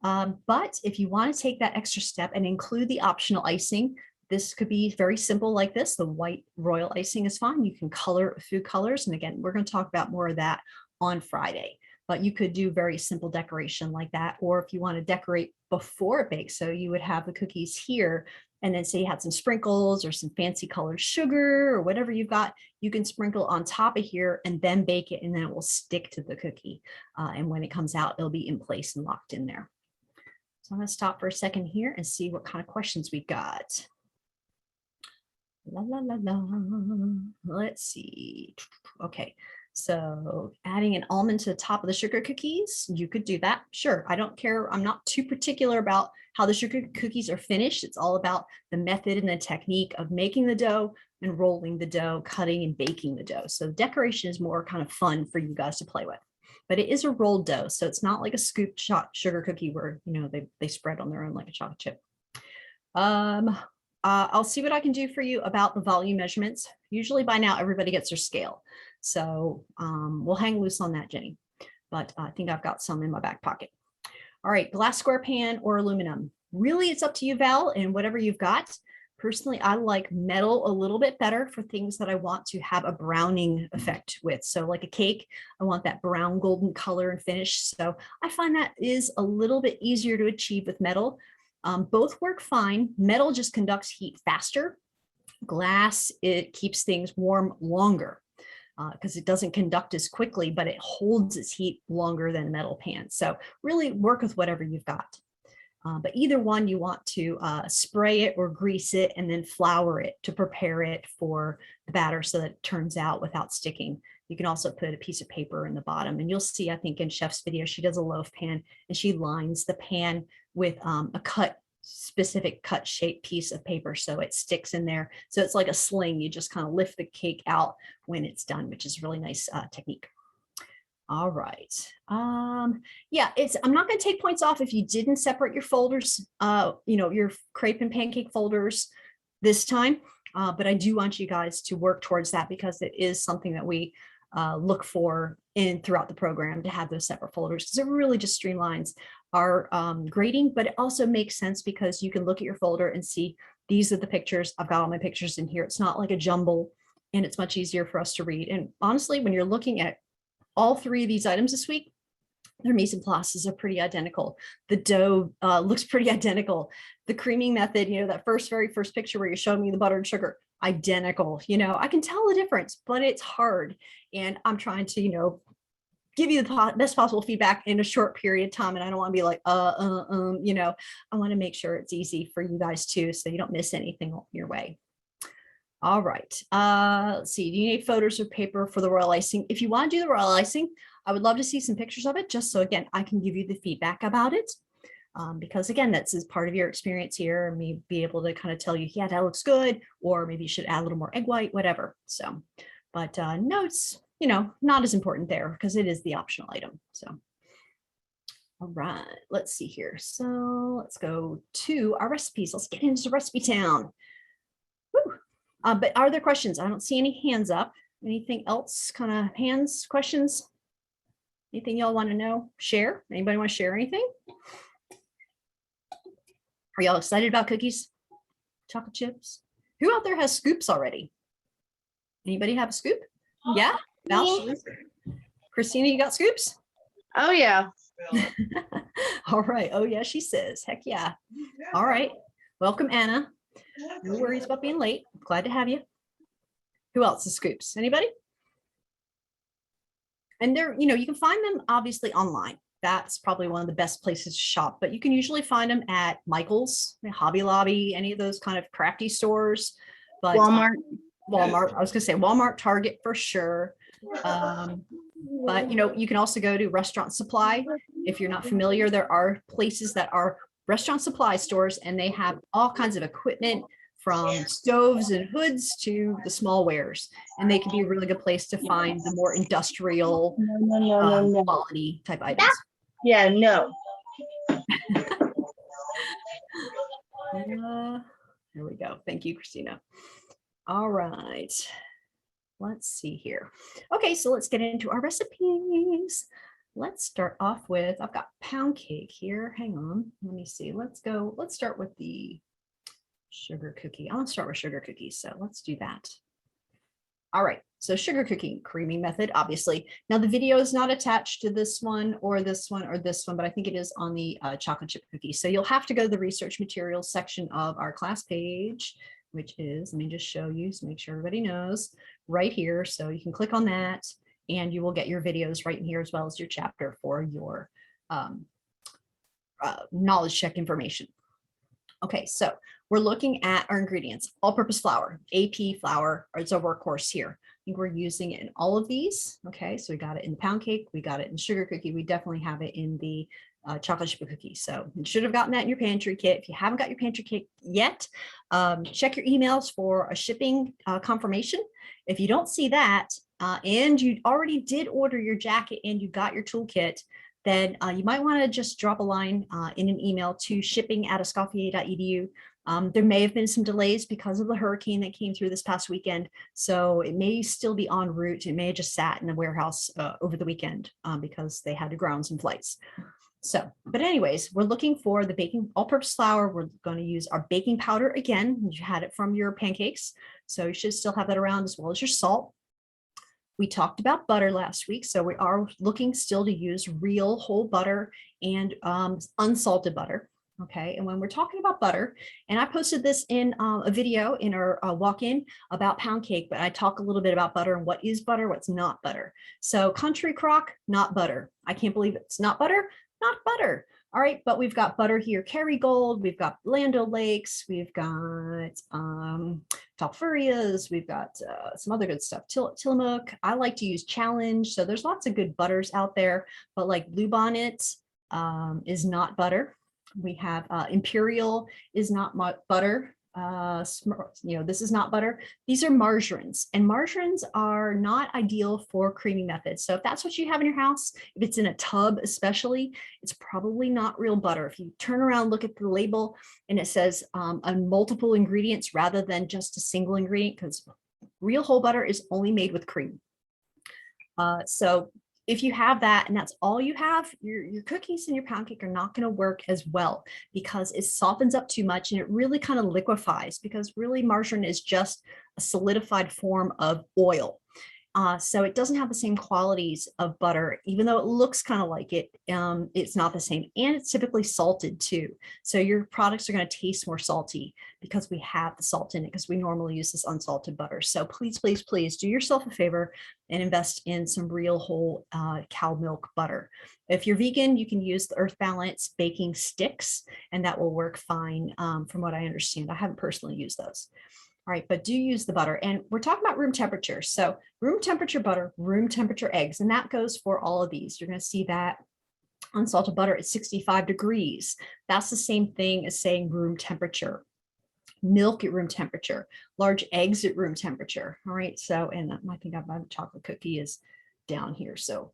But if you want to take that extra step and include the optional icing, this could be very simple like this. The white royal icing is fine. You can color food colors. And again, we're going to talk about more of that on Friday. But you could do very simple decoration like that. Or if you want to decorate before it bakes, so you would have the cookies here, and then say you had some sprinkles or some fancy colored sugar or whatever you've got, you can sprinkle on top of here and then bake it, and then it will stick to the cookie. And when it comes out, it'll be in place and locked in there. So I'm going to stop for a second here and see what kind of questions we got. La, la, la, la. Let's see. Okay. So adding an almond to the top of the sugar cookies, you could do that. Sure. I don't care. I'm not too particular about how the sugar cookies are finished. It's all about the method and the technique of making the dough and rolling the dough, cutting and baking the dough. So decoration is more kind of fun for you guys to play with. But it is a rolled dough. So it's not like a scooped shot sugar cookie where, you know, they spread on their own like a chocolate chip. I'll see what I can do for you about the volume measurements. Usually by now, everybody gets their scale. So we'll hang loose on that, Jenny. But I think I've got some in my back pocket. All right, glass square pan or aluminum. Really, it's up to you, Val, and whatever you've got. Personally, I like metal a little bit better for things that I want to have a browning effect with. So like a cake, I want that brown golden color and finish. So I find that is a little bit easier to achieve with metal. Both work fine. Metal just conducts heat faster. Glass, it keeps things warm longer because it doesn't conduct as quickly, but it holds its heat longer than a metal pan. So really work with whatever you've got. But either one, you want to spray it or grease it and then flour it to prepare it for the batter so that it turns out without sticking. You can also put a piece of paper in the bottom, and you'll see, I think in Chef's video, she does a loaf pan and she lines the pan with a specific cut shape piece of paper so it sticks in there. So it's like a sling. You just kind of lift the cake out when it's done, which is a really nice technique. All right. Yeah, I'm not going to take points off if you didn't separate your folders, your crepe and pancake folders this time. But I do want you guys to work towards that because it is something that we look for throughout the program, to have those separate folders, because it really just streamlines our grading, but it also makes sense because you can look at your folder and see these are the pictures. I've got all my pictures in here. It's not like a jumble, and it's much easier for us to read. And honestly, when you're looking at all three of these items this week, their mise en places are pretty identical. The dough looks pretty identical. The creaming method, that very first picture where you're showing me the butter and sugar, identical. I can tell the difference, but it's hard. And I'm trying to, give you the best possible feedback in a short period of time. And I don't want to be like, I want to make sure it's easy for you guys too, so you don't miss anything your way. All right, let's see. Do you need photos or paper for the royal icing? If you want to do the royal icing, I would love to see some pictures of it, just so again, I can give you the feedback about it. Because again, that's as part of your experience here, and me be able to kind of tell you, yeah, that looks good, or maybe you should add a little more egg white, whatever. So, but notes, not as important there because it is the optional item. So, all right, let's see here. So let's go to our recipes. Let's get into recipe town. Woo. But are there questions? I don't see any hands up. Anything else? Kind of hands, questions? Anything y'all want to know? Share? Anybody want to share anything? Are y'all excited about cookies? Chocolate chips? Who out there has scoops already? Anybody have a scoop? Yeah? Val? Christina, you got scoops? Oh yeah. All right. Oh yeah, she says. Heck yeah. All right. Welcome, Anna. No worries about being late. Glad to have you. Who else has scoops? Anybody? And they're, you can find them obviously online. That's probably one of the best places to shop, but you can usually find them at Michael's, Hobby Lobby, any of those kind of crafty stores. But Walmart. Walmart. I was going to say Walmart, Target for sure. But you can also go to Restaurant Supply. If you're not familiar, there are places that are restaurant supply stores, and they have all kinds of equipment, from stoves and hoods to the small wares, and they can be a really good place to find the more industrial quality type items. Yeah, no. There we go. Thank you, Christina. All right. Let's see here. Okay, so let's get into our recipes. Let's start off with, I've got pound cake here. Hang on. Let me see. Let's start with the sugar cookie. I'll start with sugar cookies. So let's do that. All right. So sugar cookie creaming method, obviously. Now the video is not attached to this one or this one or this one, but I think it is on the chocolate chip cookie. So you'll have to go to the research materials section of our class page, which is, let me just show you so make sure everybody knows, right here. So you can click on that and you will get your videos right in here, as well as your chapter for your knowledge check information. Okay, so we're looking at our ingredients. All-purpose flour, AP flour, it's a workhorse here. I think we're using it in all of these. Okay, so we got it in the pound cake, we got it in sugar cookie, we definitely have it in the chocolate chip cookie. So you should have gotten that in your pantry kit. If you haven't got your pantry kit yet, check your emails for a shipping confirmation. If you don't see that, and you already did order your jacket and you got your toolkit, then you might want to just drop a line in an email to shipping@escoffier.edu. There may have been some delays because of the hurricane that came through this past weekend, so it may still be en route. It may have just sat in the warehouse over the weekend because they had to ground some flights. So, but anyways, we're looking for the baking all-purpose flour. We're going to use our baking powder again. You had it from your pancakes, so you should still have that around, as well as your salt. We talked about butter last week, so we are looking still to use real whole butter and unsalted butter. Okay, and when we're talking about butter, and I posted this in a video in our walk-in about pound cake, but I talk a little bit about butter and what is butter, what's not butter. So country crock, not butter. I can't believe it's not butter, not butter. All right, but we've got butter here, Kerrygold, we've got Lando Lakes, we've got Falfurrias, we've got some other good stuff, Tillamook. I like to use Challenge, so there's lots of good butters out there, but like Bluebonnet is not butter. We have Imperial is not butter. This is not butter. These are margarines, and margarines are not ideal for creaming methods. So if that's what you have in your house, if it's in a tub especially, it's probably not real butter. If you turn around, look at the label, and it says on multiple ingredients rather than just a single ingredient, because real whole butter is only made with cream. So if you have that and that's all you have, your cookies and your pound cake are not going to work as well, because it softens up too much and it really kind of liquefies, because really margarine is just a solidified form of oil. So it doesn't have the same qualities of butter, even though it looks kind of like it. It's not the same, and it's typically salted too. So your products are going to taste more salty because we have the salt in it, because we normally use this unsalted butter. So please, please, please do yourself a favor and invest in some real whole cow milk butter. If you're vegan, you can use the Earth Balance baking sticks, and that will work fine from what I understand. I haven't personally used those. All right, but do use the butter. And we're talking about room temperature. So room temperature butter, room temperature eggs, and that goes for all of these. You're going to see that unsalted butter at 65 degrees. That's the same thing as saying room temperature. Milk at room temperature, large eggs at room temperature. All right, so, and I think my chocolate cookie is down here, so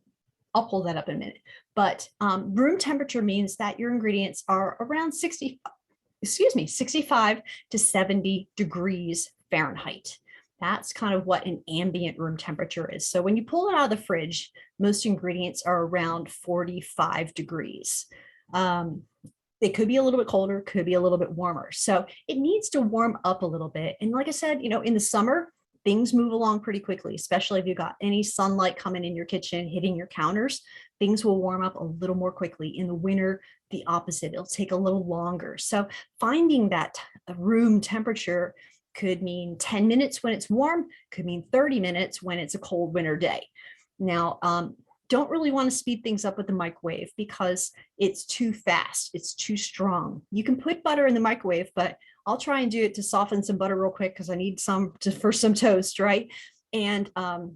I'll pull that up in a minute. But room temperature means that your ingredients are around 65 to 70 degrees Fahrenheit. That's kind of what an ambient room temperature is. So when you pull it out of the fridge, most ingredients are around 45 degrees. It could be a little bit colder, could be a little bit warmer. So it needs to warm up a little bit. And like I said, in the summer, things move along pretty quickly, especially if you've got any sunlight coming in your kitchen, hitting your counters, things will warm up a little more quickly. In the winter, the opposite, it'll take a little longer. So finding that room temperature could mean 10 minutes when it's warm, could mean 30 minutes when it's a cold winter day. Now, don't really want to speed things up with the microwave because it's too fast, it's too strong. You can put butter in the microwave, but I'll try and do it to soften some butter real quick because I need some for some toast, right? And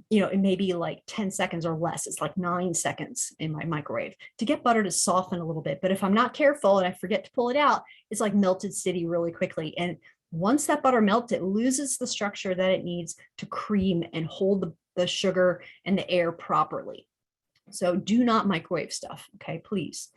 it may be like 10 seconds or less. It's like 9 seconds in my microwave to get butter to soften a little bit. But if I'm not careful and I forget to pull it out, it's like melted city really quickly. And once that butter melts, it loses the structure that it needs to cream and hold the sugar and the air properly. So do not microwave stuff, okay, please.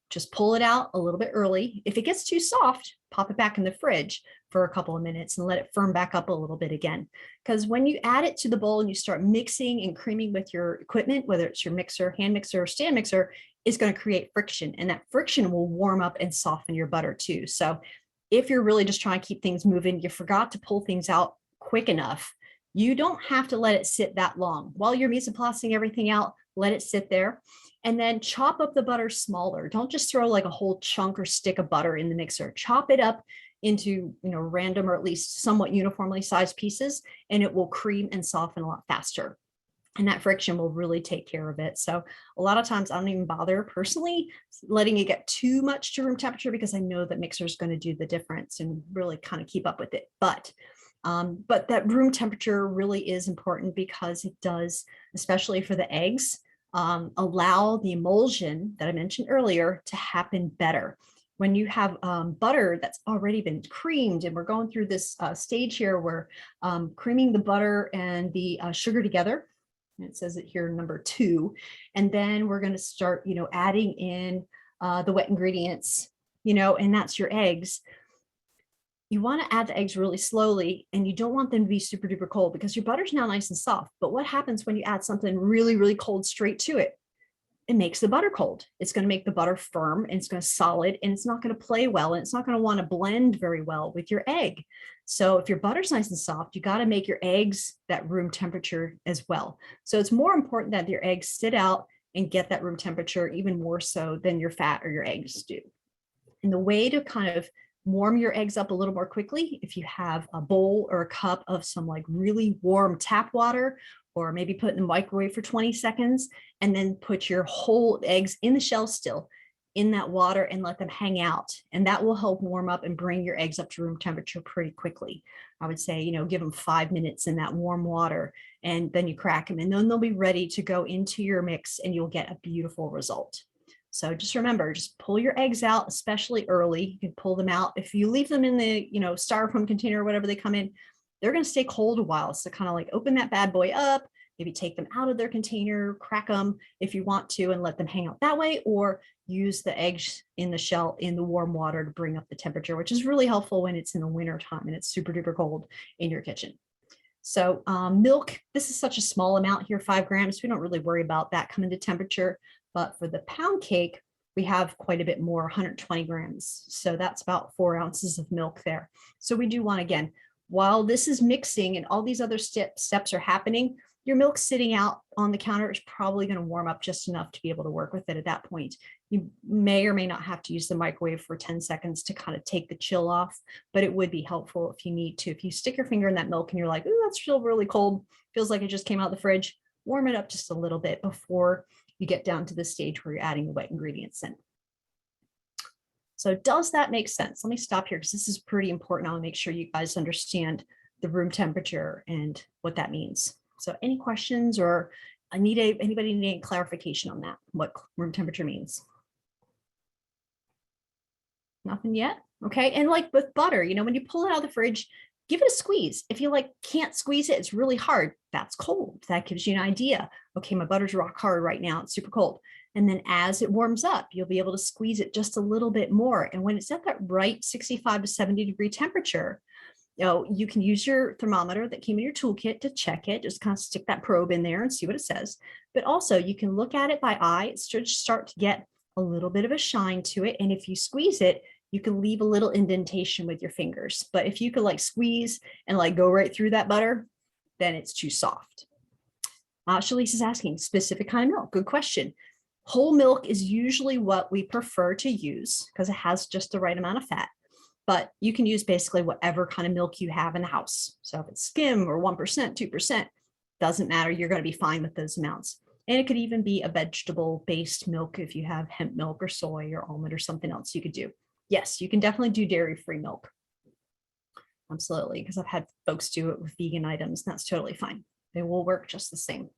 Just pull it out a little bit early. If it gets too soft, pop it back in the fridge for a couple of minutes and let it firm back up a little bit again. Because when you add it to the bowl and you start mixing and creaming with your equipment, whether it's your mixer, hand mixer, or stand mixer, it's going to create friction, and that friction will warm up and soften your butter too. So if you're really just trying to keep things moving, you forgot to pull things out quick enough, you don't have to let it sit that long. While you're mise en placing everything out, let it sit there, and then chop up the butter smaller. Don't just throw like a whole chunk or stick of butter in the mixer. Chop it up into random or at least somewhat uniformly sized pieces, and it will cream and soften a lot faster. And that friction will really take care of it. So a lot of times I don't even bother personally letting it get too much to room temperature, because I know that mixer is going to do the difference and really kind of keep up with it. But that room temperature really is important, because it does, especially for the eggs, allow the emulsion that I mentioned earlier to happen better. When you have butter that's already been creamed, and we're going through this stage here where creaming the butter and the sugar together, and it says it here, number 2, and then we're going to start, adding in the wet ingredients, and that's your eggs. You want to add the eggs really slowly, and you don't want them to be super duper cold, because your butter's now nice and soft. But what happens when you add something really, really cold straight to it? it makes the butter cold. It's going to make the butter firm and it's going to solid and it's not going to play well and it's not going to want to blend very well with your egg. So if your butter's nice and soft, you got to make your eggs that room temperature as well. So it's more important that your eggs sit out and get that room temperature even more so than your fat or your eggs do. And the way to kind of warm your eggs up a little more quickly, if you have a bowl or a cup of some like really warm tap water, or maybe put it in the microwave for 20 seconds, and then put your whole eggs in the shell still in that water and let them hang out. And that will help warm up and bring your eggs up to room temperature pretty quickly. I would say, give them 5 minutes in that warm water and then you crack them and then they'll be ready to go into your mix and you'll get a beautiful result. So just remember, just pull your eggs out, especially early. You can pull them out. If you leave them in the, styrofoam container or whatever they come in, they're going to stay cold a while. So kind of like open that bad boy up, maybe take them out of their container, crack them if you want to, and let them hang out that way, or use the eggs in the shell in the warm water to bring up the temperature, which is really helpful when it's in the winter time and it's super duper cold in your kitchen. So milk, this is such a small amount here, 5 grams. We don't really worry about that coming to temperature. But for the pound cake, we have quite a bit more, 120 grams. So that's about 4 ounces of milk there. So we do want, again, while this is mixing and all these other steps are happening, your milk sitting out on the counter is probably going to warm up just enough to be able to work with it at that point. You may or may not have to use the microwave for 10 seconds to kind of take the chill off, but it would be helpful if you need to. If you stick your finger in that milk and you're like, "Ooh, that's still really cold, feels like it just came out of the fridge," warm it up just a little bit before you get down to the stage where you're adding the wet ingredients in. So does that make sense? Let me stop here because this is pretty important. I want to make sure you guys understand the room temperature and what that means. So any questions, or anybody need any clarification on that, what room temperature means? Nothing yet? Okay. And like with butter, when you pull it out of the fridge, give it a squeeze. If you can't squeeze it, it's really hard. That's cold. That gives you an idea. Okay, my butter's rock hard right now. It's super cold. And then as it warms up, you'll be able to squeeze it just a little bit more. And when it's at that right 65 to 70 degree temperature, you can use your thermometer that came in your toolkit to check it. Just kind of stick that probe in there and see what it says. But also you can look at it by eye. It should start to get a little bit of a shine to it. And if you squeeze it, you can leave a little indentation with your fingers. But if you could squeeze and go right through that butter, then it's too soft. Shalise is asking, specific kind of milk. Good question. Whole milk is usually what we prefer to use because it has just the right amount of fat. But you can use basically whatever kind of milk you have in the house. So if it's skim or 1%, 2%, doesn't matter. You're going to be fine with those amounts. And it could even be a vegetable-based milk if you have hemp milk or soy or almond or something else you could do. Yes, you can definitely do dairy-free milk. Absolutely, because I've had folks do it with vegan items. And that's totally fine. They will work just the same.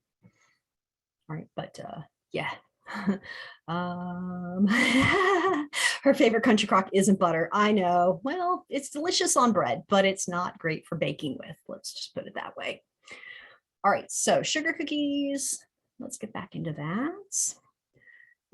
All right, but yeah. Her favorite country crock isn't butter. I know. Well, it's delicious on bread, but it's not great for baking with. Let's just put it that way. All right, so sugar cookies. Let's get back into that.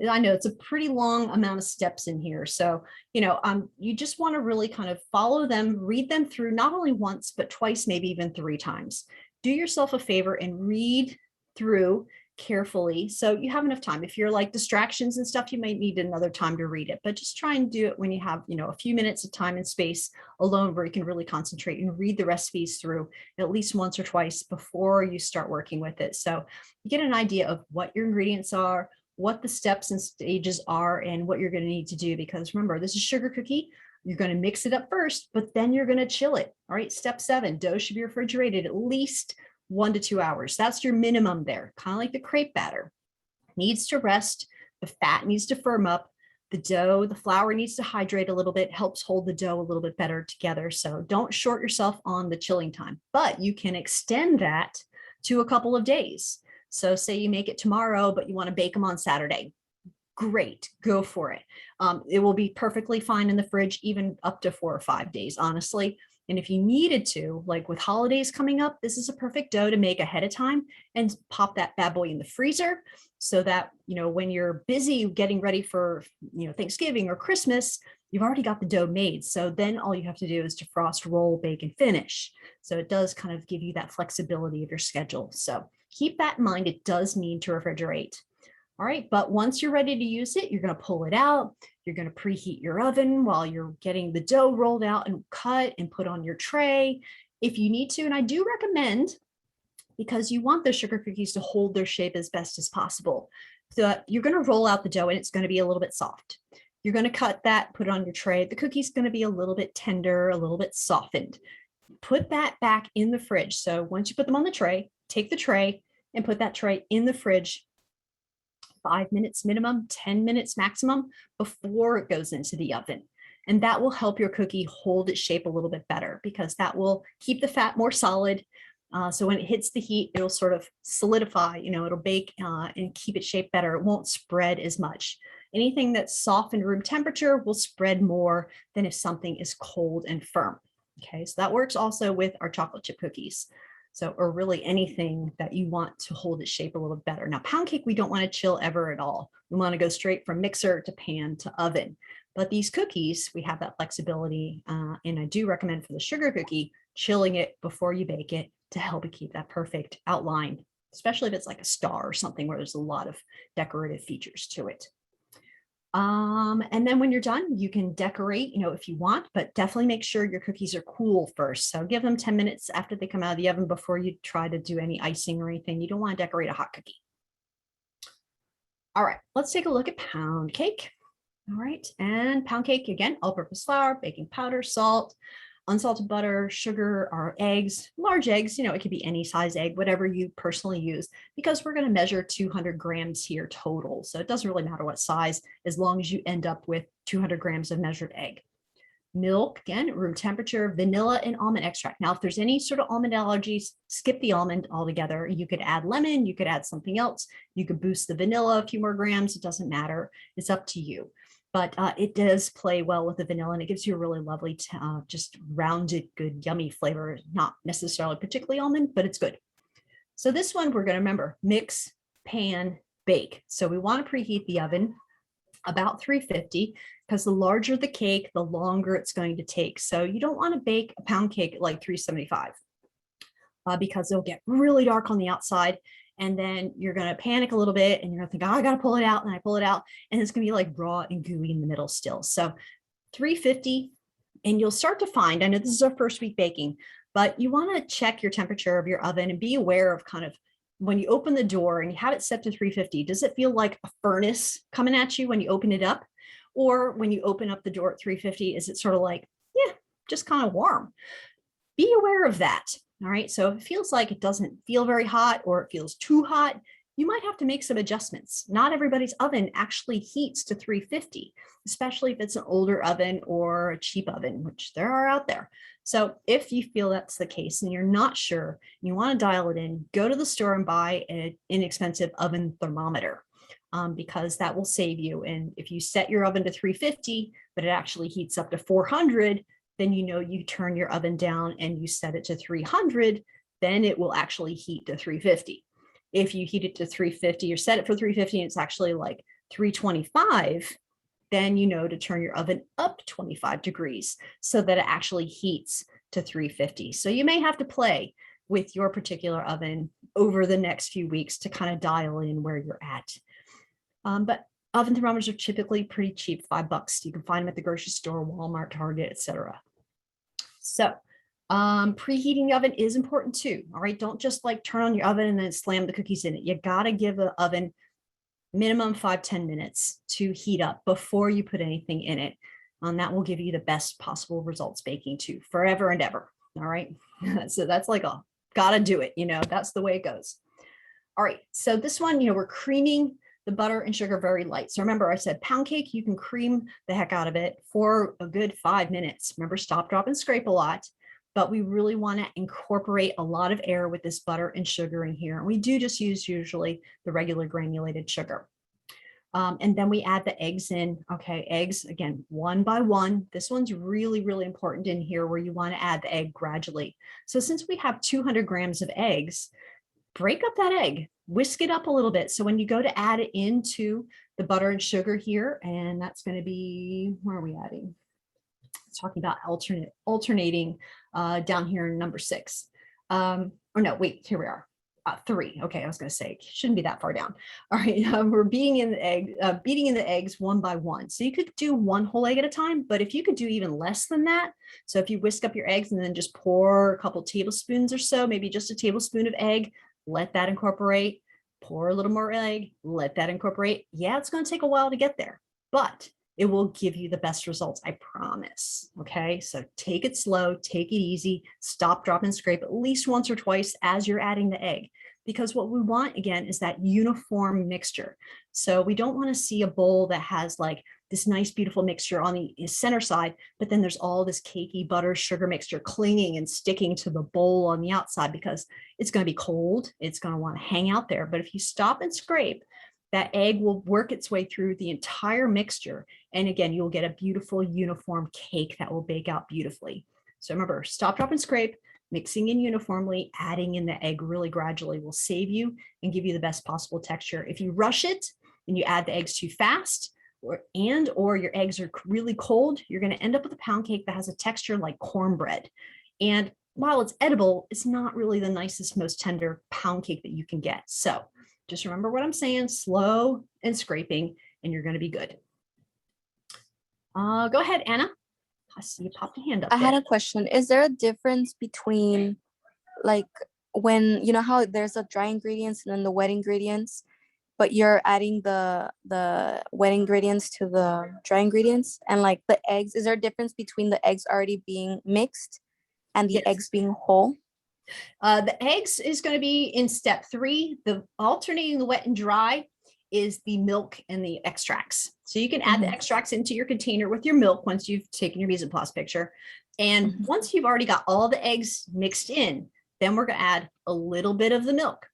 I know it's a pretty long amount of steps in here. So, you just want to really kind of follow them, read them through not only once, but twice, maybe even 3 times. Do yourself a favor and read through carefully so you have enough time. If you're distractions and stuff, you might need another time to read it, but just try and do it when you have, a few minutes of time and space alone where you can really concentrate and read the recipes through at least once or twice before you start working with it. So you get an idea of what your ingredients are, what the steps and stages are, and what you're going to need to do. Because remember, this is sugar cookie. You're going to mix it up first, but then you're going to chill it. All right. Step 7, dough should be refrigerated at least 1 to 2 hours. That's your minimum there. Kind of like the crepe batter. Needs to rest. The fat needs to firm up. The dough, the flour needs to hydrate a little bit, helps hold the dough a little bit better together. So don't short yourself on the chilling time, but you can extend that to a couple of days. So say you make it tomorrow, but you want to bake them on Saturday. Great, go for it. It will be perfectly fine in the fridge, even up to 4 or 5 days, honestly. And if you needed to, with holidays coming up, this is a perfect dough to make ahead of time and pop that bad boy in the freezer so that, when you're busy getting ready for, Thanksgiving or Christmas, you've already got the dough made. So then all you have to do is defrost, roll, bake, and finish. So it does kind of give you that flexibility of your schedule. So keep that in mind. It does need to refrigerate. All right, but once you're ready to use it, you're going to pull it out. You're going to preheat your oven while you're getting the dough rolled out and cut and put on your tray if you need to. And I do recommend, because you want the sugar cookies to hold their shape as best as possible. So you're going to roll out the dough and it's going to be a little bit soft. You're going to cut that, put it on your tray. The cookie's going to be a little bit tender, a little bit softened. Put that back in the fridge. So once you put them on the tray, take the tray and put that tray in the fridge 5 minutes minimum, 10 minutes maximum before it goes into the oven. And that will help your cookie hold its shape a little bit better because that will keep the fat more solid. So when it hits the heat, it'll sort of solidify, it'll bake and keep its shape better. It won't spread as much. Anything that's soft and room temperature will spread more than if something is cold and firm. Okay, so that works also with our chocolate chip cookies. So, or really anything that you want to hold its shape a little better. Now, pound cake, we don't want to chill ever at all. We want to go straight from mixer to pan to oven. But these cookies, we have that flexibility. And I do recommend for the sugar cookie, chilling it before you bake it to help it keep that perfect outline, especially if it's like a star or something where there's a lot of decorative features to it. And then when you're done, you can decorate, if you want, but definitely make sure your cookies are cool first. So give them 10 minutes after they come out of the oven before you try to do any icing or anything. You don't want to decorate a hot cookie. All right, let's take a look at pound cake. All right, and pound cake, again, all-purpose flour, baking powder, salt, unsalted butter, sugar, or eggs, large eggs, it could be any size egg, whatever you personally use, because we're going to measure 200 grams here total. So it doesn't really matter what size, as long as you end up with 200 grams of measured egg. Milk, again, room temperature, vanilla, and almond extract. Now, if there's any sort of almond allergies, skip the almond altogether. You could add lemon, you could add something else. You could boost the vanilla a few more grams. It doesn't matter. It's up to you. But it does play well with the vanilla, and it gives you a really lovely, just rounded, good, yummy flavor. Not necessarily particularly almond, but it's good. So this one, we're going to remember, mix, pan, bake. So we want to preheat the oven about 350, because the larger the cake, the longer it's going to take. So you don't want to bake a pound cake at like 375 because it'll get really dark on the outside. And then you're going to panic a little bit and you're going to think, oh, I got to pull it out. And I pull it out and it's going to be like raw and gooey in the middle still. So 350, and you'll start to find, I know this is our first week baking, but you want to check your temperature of your oven and be aware of kind of when you open the door and you have it set to 350, does it feel like a furnace coming at you when you open it up? Or when you open up the door at 350, is it sort of like, yeah, just kind of warm? Be aware of that. All right, so if it feels like it doesn't feel very hot or it feels too hot, you might have to make some adjustments. Not everybody's oven actually heats to 350, especially if it's an older oven or a cheap oven, which there are out there. So if you feel that's the case and you're not sure, you want to dial it in, go to the store and buy an inexpensive oven thermometer. Because that will save you. And if you set your oven to 350, but it actually heats up to 400, then you turn your oven down and you set it to 300, then it will actually heat to 350. If you heat it to 350 or set it for 350 and it's actually like 325, then to turn your oven up 25 degrees so that it actually heats to 350. So you may have to play with your particular oven over the next few weeks to kind of dial in where you're at. But oven thermometers are typically pretty cheap, $5. You can find them at the grocery store, Walmart, Target, etc. So preheating the oven is important too. All right, don't just like turn on your oven and then slam the cookies in it. You got to give the oven minimum 5-10 minutes to heat up before you put anything in it. That will give you the best possible results baking too, forever and ever. All right, so that's like a gotta do it. That's the way it goes. All right, so this one, we're creaming the butter and sugar very light. So remember, I said pound cake, you can cream the heck out of it for a good 5 minutes. Remember, stop, drop, and scrape a lot. But we really want to incorporate a lot of air with this butter and sugar in here. And we do just use usually the regular granulated sugar. And then we add the eggs in. Okay, eggs, again, one by one. This one's really, really important in here where you want to add the egg gradually. So since we have 200 grams of eggs, break up that egg, whisk it up a little bit. So when you go to add it into the butter and sugar here, and that's going to be, where are we adding? It's talking about alternating down here in number 6. Or no, wait, here we are. 3. Okay, I was going to say shouldn't be that far down. All right, we're beating in the eggs one by one. So you could do one whole egg at a time, but if you could do even less than that, so if you whisk up your eggs and then just pour a couple tablespoons or so, maybe just a tablespoon of egg, let that incorporate, pour a little more egg, let that incorporate. Yeah, it's going to take a while to get there, but it will give you the best results, I promise. Okay, so take it slow, take it easy, stop, drop, and scrape at least once or twice as you're adding the egg. Because what we want, again, is that uniform mixture. So we don't want to see a bowl that has like this nice, beautiful mixture on the center side, but then there's all this cakey butter sugar mixture clinging and sticking to the bowl on the outside because it's going to be cold. It's going to want to hang out there. But if you stop and scrape, that egg will work its way through the entire mixture. And again, you'll get a beautiful uniform cake that will bake out beautifully. So remember, stop, drop, and scrape. Mixing in uniformly, adding in the egg really gradually will save you and give you the best possible texture. If you rush it and you add the eggs too fast, or your eggs are really cold, you're going to end up with a pound cake that has a texture like cornbread. And while it's edible, it's not really the nicest, most tender pound cake that you can get. So just remember what I'm saying, slow and scraping, and you're going to be good. Go ahead, Anna. I see you popped a hand up I had there. a question. Is there a difference between like when, you know how there's a dry ingredients and then the wet ingredients, but you're adding the wet ingredients to the dry ingredients and like the eggs, is there a difference between the eggs already being mixed and the Yes. eggs being whole? The eggs is going to be in step 3. The alternating the wet and dry is the milk and the extracts. So you can add the extracts into your container with your milk once you've taken your mise en place picture. And once you've already got all the eggs mixed in, then we're going to add a little bit of the milk.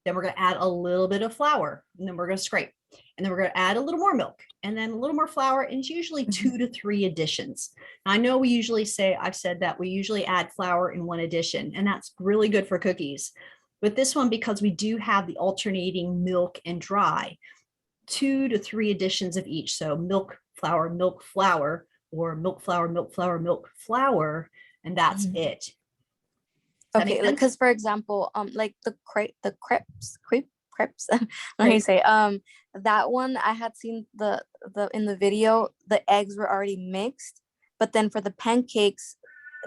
Then we're going to add a little bit of flour, and then we're going to scrape. And then we're going to add a little more milk and then a little more flour, and it's usually 2 to 3 additions. Now, I know we usually say, I've said that we usually add flour in 1 addition, and that's really good for cookies. With this one, because we do have the alternating milk and dry, 2 to 3 additions of each. So milk, flour, or milk, flour, milk, flour, milk, flour, and that's it. Okay, because for example, like the crepes, I don't know how you say, that one I had seen the in the video, the eggs were already mixed, but then for the pancakes,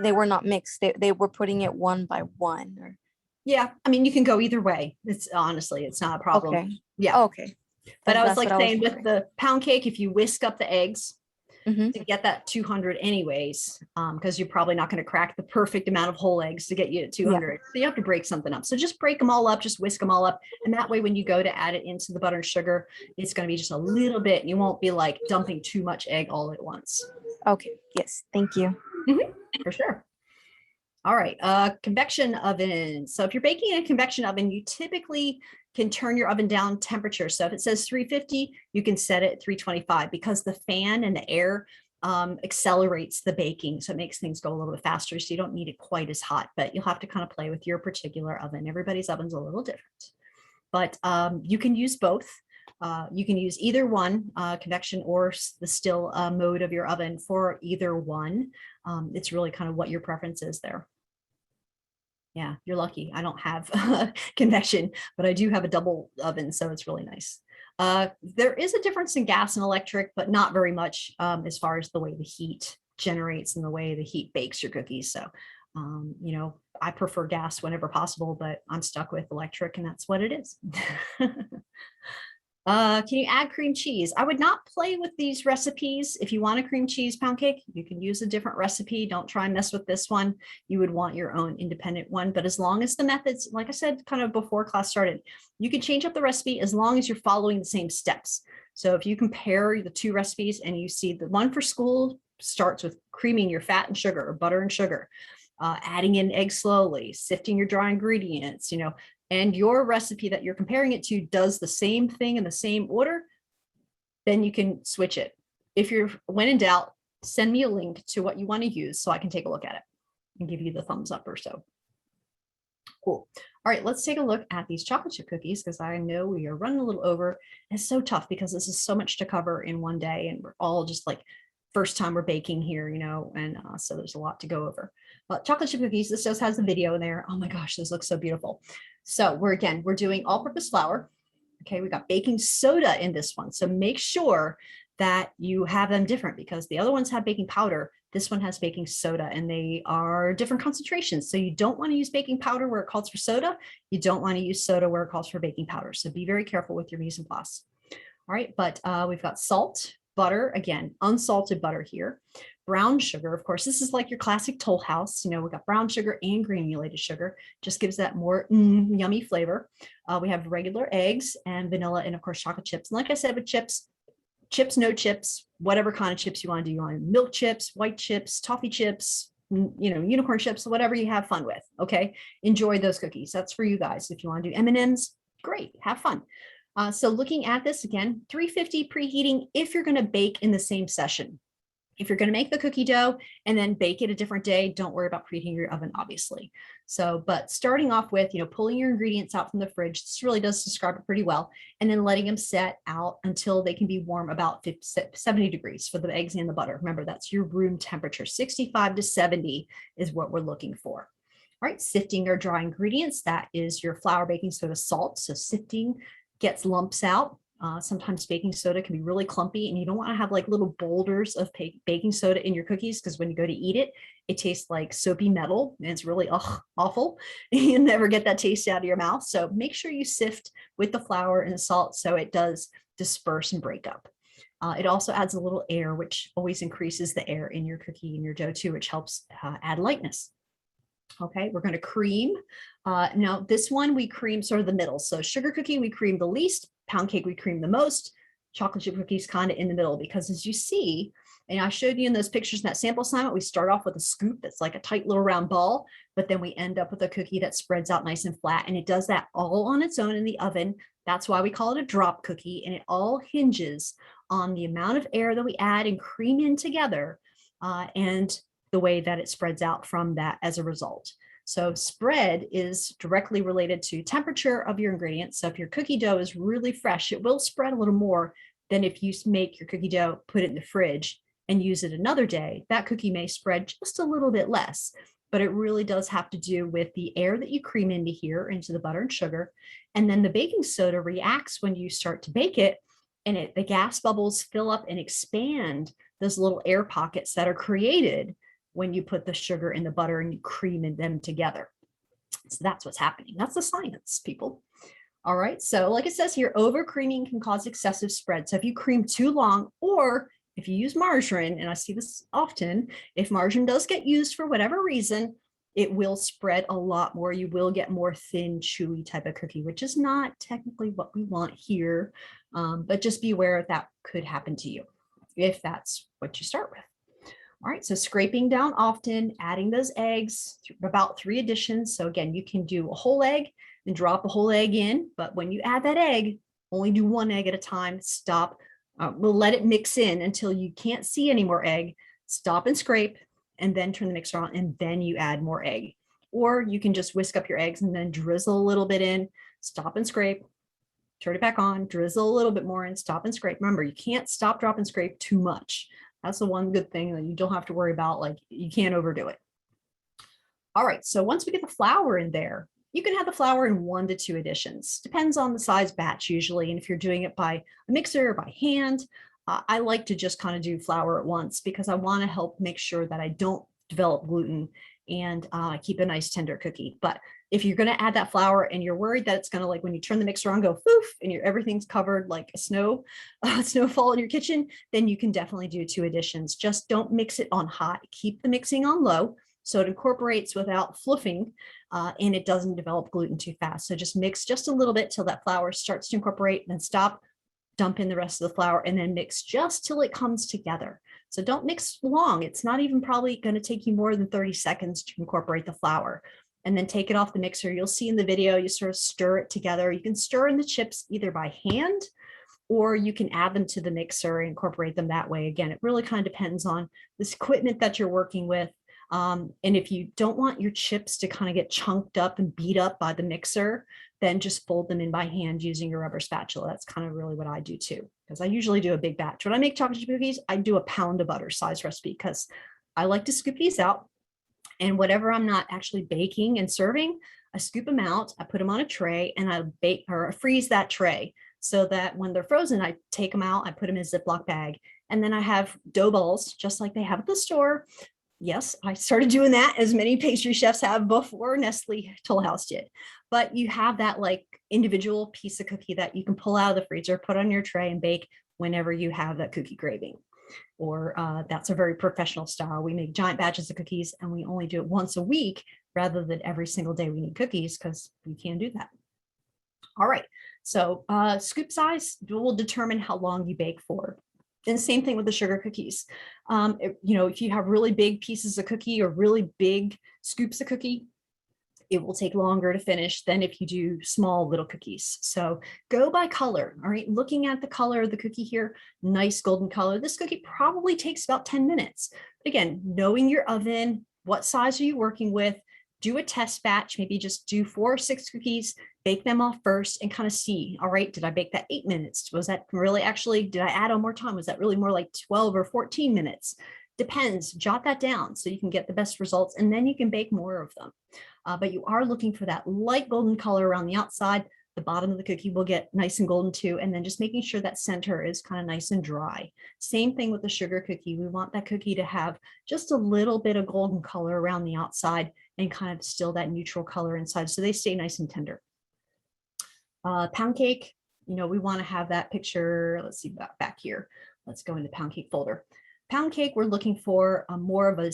they were not mixed. They were putting it one by one. Or... Yeah, I mean, you can go either way. It's honestly, it's not a problem. Okay. Yeah. Okay. But I was like saying with the pound cake, if you whisk up the eggs to get that 200 anyways, because you're probably not going to crack the perfect amount of whole eggs to get you at 200. Yeah. So you have to break something up. So just break them all up, just whisk them all up. And that way, when you go to add it into the butter and sugar, it's going to be just a little bit. And you won't be like dumping too much egg all at once. Okay. Yes. Thank you. For sure. All right. Convection oven. So if you're baking in a convection oven, you typically can turn your oven down temperature. So if it says 350, you can set it at 325 because the fan and the air accelerates the baking. So it makes things go a little bit faster. So you don't need it quite as hot, but you'll have to kind of play with your particular oven. Everybody's oven's a little different, but you can use both. You can use either one, convection or the still mode of your oven for either one. It's really kind of what your preference is there. Yeah, you're lucky. I don't have convection, but I do have a double oven, so it's really nice. There is a difference in gas and electric, but not very much as far as the way the heat generates and the way the heat bakes your cookies. So, you know, I prefer gas whenever possible, but I'm stuck with electric, and that's what it is. Can you add cream cheese? I would not play with these recipes. If you want a cream cheese pound cake, you can use a different recipe. Don't try and mess with this one. You would want your own independent one. But as long as the methods, like I said, kind of before class started, you can change up the recipe as long as you're following the same steps. So if you compare the 2 recipes and you see the one for school starts with creaming your fat and sugar or butter and sugar, adding in eggs slowly, sifting your dry ingredients, you know, and your recipe that you're comparing it to does the same thing in the same order, then you can switch it. If you're, when in doubt, send me a link to what you want to use so I can take a look at it and give you the thumbs up or so. Cool. All right, let's take a look at these chocolate chip cookies because I know we are running a little over. It's so tough because this is so much to cover in one day and we're all just like first time we're baking here, you know, and so there's a lot to go over. Chocolate chip cookies, this just has the video in there. Oh my gosh, this looks so beautiful. So we're doing all-purpose flour. Okay, we got baking soda in this one. So make sure that you have them different because the other ones have baking powder. This one has baking soda and they are different concentrations. So you don't want to use baking powder where it calls for soda. You don't want to use soda where it calls for baking powder. So be very careful with your mise en place. All right, but we've got salt, butter, again, unsalted butter here. Brown sugar, of course, this is like your classic Toll House. You know, we've got brown sugar and granulated sugar, just gives that more yummy flavor. We have regular eggs and vanilla and of course chocolate chips. And like I said, with chips, no chips, whatever kind of chips you want to do. You want milk chips, white chips, toffee chips, you know, unicorn chips, whatever you have fun with. Okay, enjoy those cookies. That's for you guys. If you want to do M&Ms, great, have fun. So looking at this again, 350 preheating if you're going to bake in the same session. If you're going to make the cookie dough and then bake it a different day, don't worry about preheating your oven, obviously. So, but starting off with, you know, pulling your ingredients out from the fridge, this really does describe it pretty well, and then letting them set out until they can be warm about 70 degrees for the eggs and the butter. Remember, that's your room temperature. 65 to 70 is what we're looking for. All right, sifting our dry ingredients, that is your flour, baking soda, salt. So sifting gets lumps out. Sometimes baking soda can be really clumpy and you don't want to have like little boulders of baking soda in your cookies because when you go to eat it, it tastes like soapy metal and it's really awful. You never get that taste out of your mouth. So make sure you sift with the flour and the salt so it does disperse and break up. It also adds a little air, which always increases the air in your cookie and your dough too, which helps add lightness. Okay, we're going to cream. Now this one we cream sort of the middle. So sugar cookie, we cream the least, pound cake, we cream the most, chocolate chip cookies kind of in the middle, because as you see, and I showed you in those pictures in that sample assignment, we start off with a scoop that's like a tight little round ball, but then we end up with a cookie that spreads out nice and flat. And it does that all on its own in the oven. That's why we call it a drop cookie. And it all hinges on the amount of air that we add and cream in together and the way that it spreads out from that as a result. So spread is directly related to temperature of your ingredients. So if your cookie dough is really fresh, it will spread a little more than if you make your cookie dough, put it in the fridge and use it another day. That cookie may spread just a little bit less, but it really does have to do with the air that you cream into here, into the butter and sugar. And then the baking soda reacts when you start to bake it, and the gas bubbles fill up and expand those little air pockets that are created when you put the sugar in the butter and you cream them together. So that's what's happening. That's the science, people. All right, so like it says here, over creaming can cause excessive spread. So if you cream too long, or if you use margarine, and I see this often, if margarine does get used for whatever reason, it will spread a lot more. You will get more thin, chewy type of cookie, which is not technically what we want here, but just be aware that could happen to you if that's what you start with. All right, so scraping down often, adding those eggs, about 3 additions. So again, you can do a whole egg and drop a whole egg in, but when you add that egg, only do 1 egg at a time, stop. We'll let it mix in until you can't see any more egg, stop and scrape, and then turn the mixer on, and then you add more egg. Or you can just whisk up your eggs and then drizzle a little bit in, stop and scrape, turn it back on, drizzle a little bit more and stop and scrape. Remember, you can't stop, drop, and scrape too much. That's the one good thing that you don't have to worry about, like you can't overdo it. All right, so once we get the flour in there, you can have the flour in 1 to 2 additions. Depends on the size batch usually, and if you're doing it by a mixer or by hand, I like to just kind of do flour at once because I want to help make sure that I don't develop gluten and keep a nice tender cookie. But if you're going to add that flour and you're worried that it's going to, like when you turn the mixer on, go poof and everything's covered like a snowfall in your kitchen, then you can definitely do 2 additions. Just don't mix it on hot. Keep the mixing on low so it incorporates without fluffing and it doesn't develop gluten too fast. So just mix just a little bit till that flour starts to incorporate, then stop, dump in the rest of the flour, and then mix just till it comes together. So don't mix long. It's not even probably going to take you more than 30 seconds to incorporate the flour. And then take it off the mixer. You'll see in the video, you sort of stir it together. You can stir in the chips either by hand, or you can add them to the mixer and incorporate them that way. Again, it really kind of depends on this equipment that you're working with. And if you don't want your chips to kind of get chunked up and beat up by the mixer, then just fold them in by hand using your rubber spatula. That's kind of really what I do too, because I usually do a big batch. When I make chocolate chip cookies, I do a pound of butter size recipe because I like to scoop these out. And whatever I'm not actually baking and serving, I scoop them out, I put them on a tray, and I bake or freeze that tray so that when they're frozen, I take them out, I put them in a Ziploc bag, and then I have dough balls just like they have at the store. Yes, I started doing that as many pastry chefs have before Nestle Toll House did. But you have that like individual piece of cookie that you can pull out of the freezer, put on your tray and bake whenever you have that cookie craving. Or that's a very professional style. We make giant batches of cookies and we only do it once a week rather than every single day we need cookies because we can't do that. All right, so scoop size will determine how long you bake for. And same thing with the sugar cookies. If you have really big pieces of cookie or really big scoops of cookie, it will take longer to finish than if you do small little cookies. So go by color. All right, looking at the color of the cookie here, nice golden color. This cookie probably takes about 10 minutes. But again, knowing your oven, what size are you working with, do a test batch, maybe just do 4 or 6 cookies, bake them off first and kind of see, all right, did I bake that 8 minutes? Was that really actually, did I add on more time? Was that really more like 12 or 14 minutes? Depends, jot that down so you can get the best results and then you can bake more of them. But you are looking for that light golden color around the outside. The bottom of the cookie will get nice and golden too. And then just making sure that center is kind of nice and dry. Same thing with the sugar cookie. We want that cookie to have just a little bit of golden color around the outside and kind of still that neutral color inside so they stay nice and tender. Pound cake, we want to have that picture. Let's see back here. Let's go into pound cake folder. Pound cake, we're looking for more of a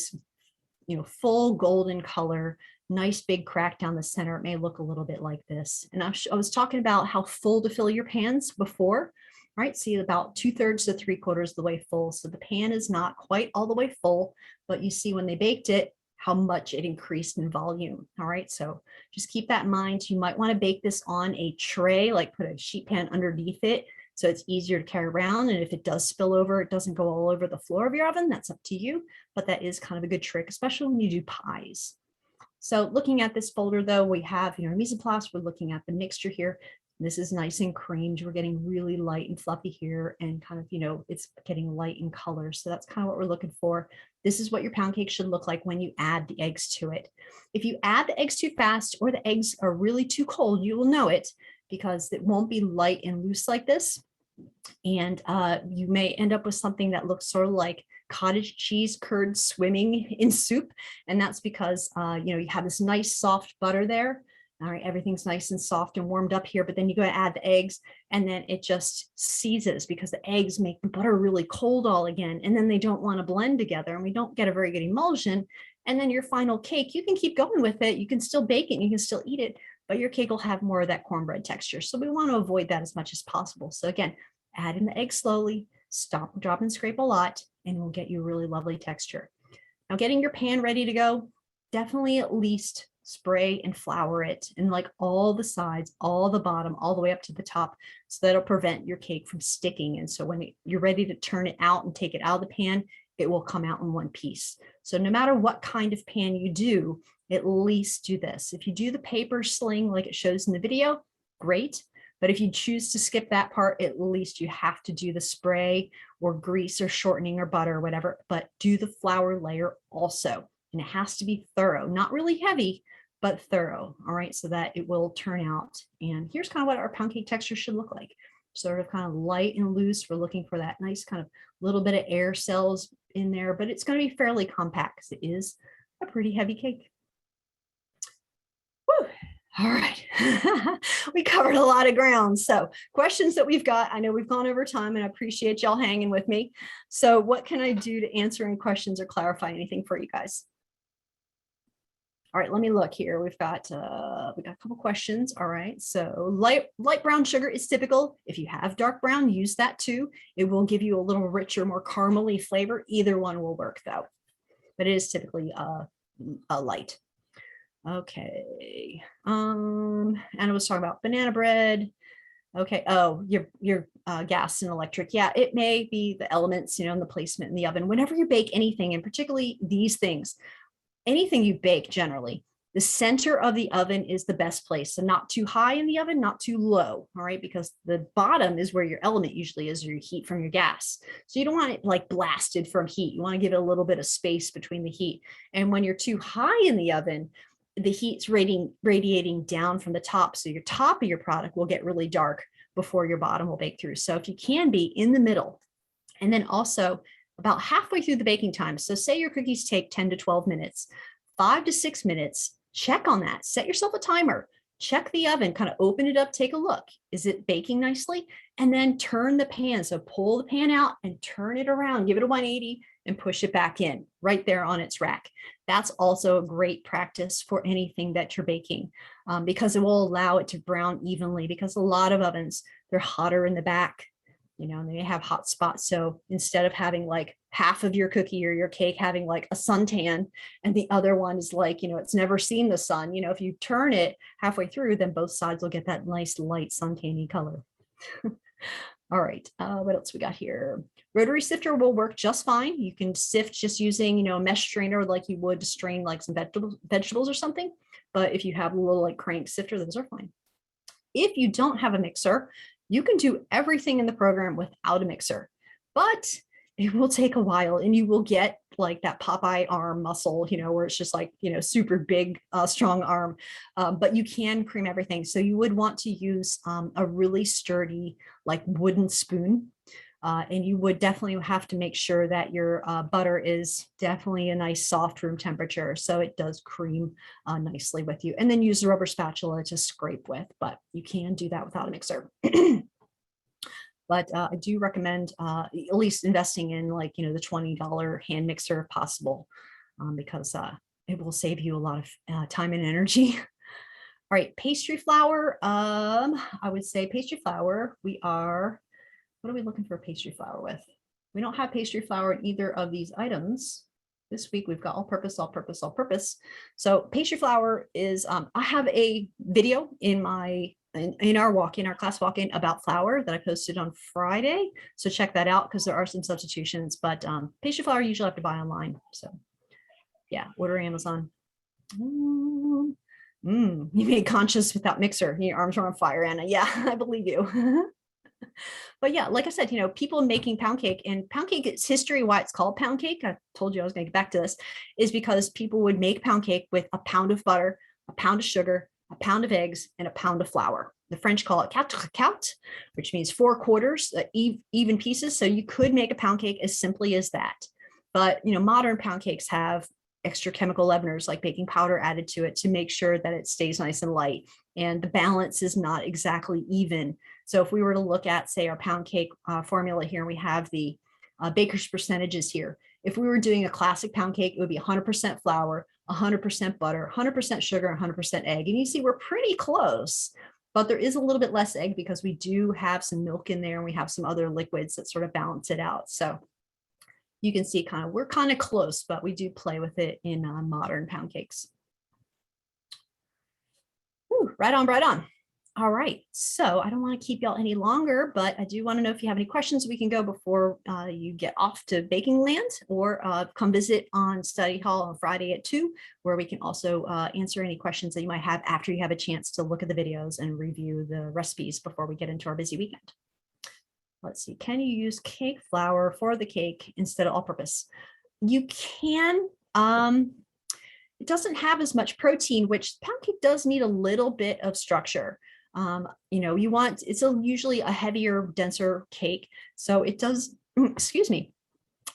full golden color, nice big crack down the center. It may look a little bit like this. And I was talking about how full to fill your pans before, right? See, about 2/3 to 3/4 of the way full. So the pan is not quite all the way full, but you see when they baked it, how much it increased in volume. All right, so just keep that in mind. You might want to bake this on a tray, like put a sheet pan underneath it so it's easier to carry around. And if it does spill over, it doesn't go all over the floor of your oven. That's up to you, but that is kind of a good trick, especially when you do pies. So looking at this folder though, we have, mise en place, we're looking at the mixture here. This is nice and creamed. We're getting really light and fluffy here and kind of, it's getting light in color. So that's kind of what we're looking for. This is what your pound cake should look like when you add the eggs to it. If you add the eggs too fast or the eggs are really too cold, you will know it because it won't be light and loose like this. And you may end up with something that looks sort of like cottage cheese curd swimming in soup. And that's because, you have this nice soft butter there. All right, everything's nice and soft and warmed up here, but then you go to add the eggs and then it just seizes because the eggs make the butter really cold all again. And then they don't want to blend together and we don't get a very good emulsion. And then your final cake, you can keep going with it. You can still bake it, and you can still eat it, but your cake will have more of that cornbread texture. So we want to avoid that as much as possible. So again, add in the egg slowly, stop, drop, and scrape a lot, and we'll get you a really lovely texture. Now getting your pan ready to go, definitely at least spray and flour it in like all the sides, all the bottom, all the way up to the top, so that'll prevent your cake from sticking. And so when you're ready to turn it out and take it out of the pan, it will come out in one piece. So no matter what kind of pan you do, at least do this. If you do the paper sling like it shows in the video, great. But if you choose to skip that part, at least you have to do the spray or grease or shortening or butter or whatever, but do the flour layer also. And it has to be thorough, not really heavy, but thorough. All right, so that it will turn out. And here's kind of what our pound cake texture should look like. Sort of kind of light and loose. We're looking for that nice kind of little bit of air cells in there, but it's going to be fairly compact because it is a pretty heavy cake. Woo. All right, we covered a lot of ground. So questions that we've got, I know we've gone over time and I appreciate y'all hanging with me. So what can I do to answer any questions or clarify anything for you guys? All right, let me look here. We've got a couple questions. All right, so light brown sugar is typical. If you have dark brown, use that too. It will give you a little richer, more caramely flavor. Either one will work though, but it is typically a light. Okay, and I was talking about banana bread. Okay, oh, your gas and electric. Yeah, it may be the elements, and the placement in the oven. Whenever you bake anything, and particularly these things, anything you bake generally, the center of the oven is the best place. So not too high in the oven, not too low, all right? Because the bottom is where your element usually is, your heat from your gas. So you don't want it like blasted from heat. You want to give it a little bit of space between the heat. And when you're too high in the oven, the heat's radiating down from the top. So your top of your product will get really dark before your bottom will bake through. So if you can be in the middle, and then also about halfway through the baking time. So say your cookies take 10 to 12 minutes, 5 to 6 minutes, check on that. Set yourself a timer. Check the oven, kind of open it up, take a look. Is it baking nicely? And then turn the pan. So pull the pan out and turn it around, give it a 180 and push it back in right there on its rack. That's also a great practice for anything that you're baking because it will allow it to brown evenly, because a lot of ovens, they're hotter in the back, you know, and they have hot spots. So instead of having like half of your cookie or your cake having like a suntan and the other one is like, you know, it's never seen the sun, you know, if you turn it halfway through, then both sides will get that nice light suntan-y color. All right, what else we got here? Rotary sifter will work just fine. You can sift just using, you know, a mesh strainer like you would to strain like some vegetables or something. But if you have a little like crank sifter, those are fine. If you don't have a mixer, you can do everything in the program without a mixer, but it will take a while and you will get like that Popeye arm muscle, you know, where it's just like, you know, super big, strong arm, but you can cream everything. So you would want to use a really sturdy, like wooden spoon. And you would definitely have to make sure that your butter is definitely a nice soft room temperature, so it does cream nicely with you. And then use a rubber spatula to scrape with, but you can do that without a mixer. But I do recommend at least investing in like, you know, the $20 hand mixer if possible, because it will save you a lot of time and energy. All right, pastry flour. I would say pastry flour, what are we looking for pastry flour with? We don't have pastry flour in either of these items. This week we've got all purpose, all purpose, all purpose. So pastry flour is, I have a video in our class walk-in about flour that I posted on Friday. So check that out because there are some substitutions, but pastry flour you usually have to buy online. So yeah, order Amazon. You made conscious without mixer. Your arms are on fire, Anna. Yeah, I believe you. But yeah, like I said, you know, people making pound cake, and pound cake, its history, why it's called pound cake, I told you I was going to get back to this, is because people would make pound cake with a pound of butter, a pound of sugar, a pound of eggs, and a pound of flour. The French call it quatre, which means 4 quarters, even pieces. So you could make a pound cake as simply as that. But, you know, modern pound cakes have extra chemical leaveners like baking powder added to it to make sure that it stays nice and light. And the balance is not exactly even. So if we were to look at, say, our pound cake formula here, and we have the baker's percentages here. If we were doing a classic pound cake, it would be 100% flour, 100% butter, 100% sugar, 100% egg. And you see we're pretty close, but there is a little bit less egg because we do have some milk in there and we have some other liquids that sort of balance it out. So you can see we're kind of close, but we do play with it in modern pound cakes. Ooh, right on, right on. All right, so I don't want to keep y'all any longer, but I do want to know if you have any questions we can go before you get off to baking land, or come visit on study hall on Friday at 2, where we can also answer any questions that you might have after you have a chance to look at the videos and review the recipes before we get into our busy weekend. Let's see, can you use cake flour for the cake instead of all-purpose? You can. It doesn't have as much protein, which pound cake does need a little bit of structure. You know, it's usually a heavier, denser cake. So it does, excuse me,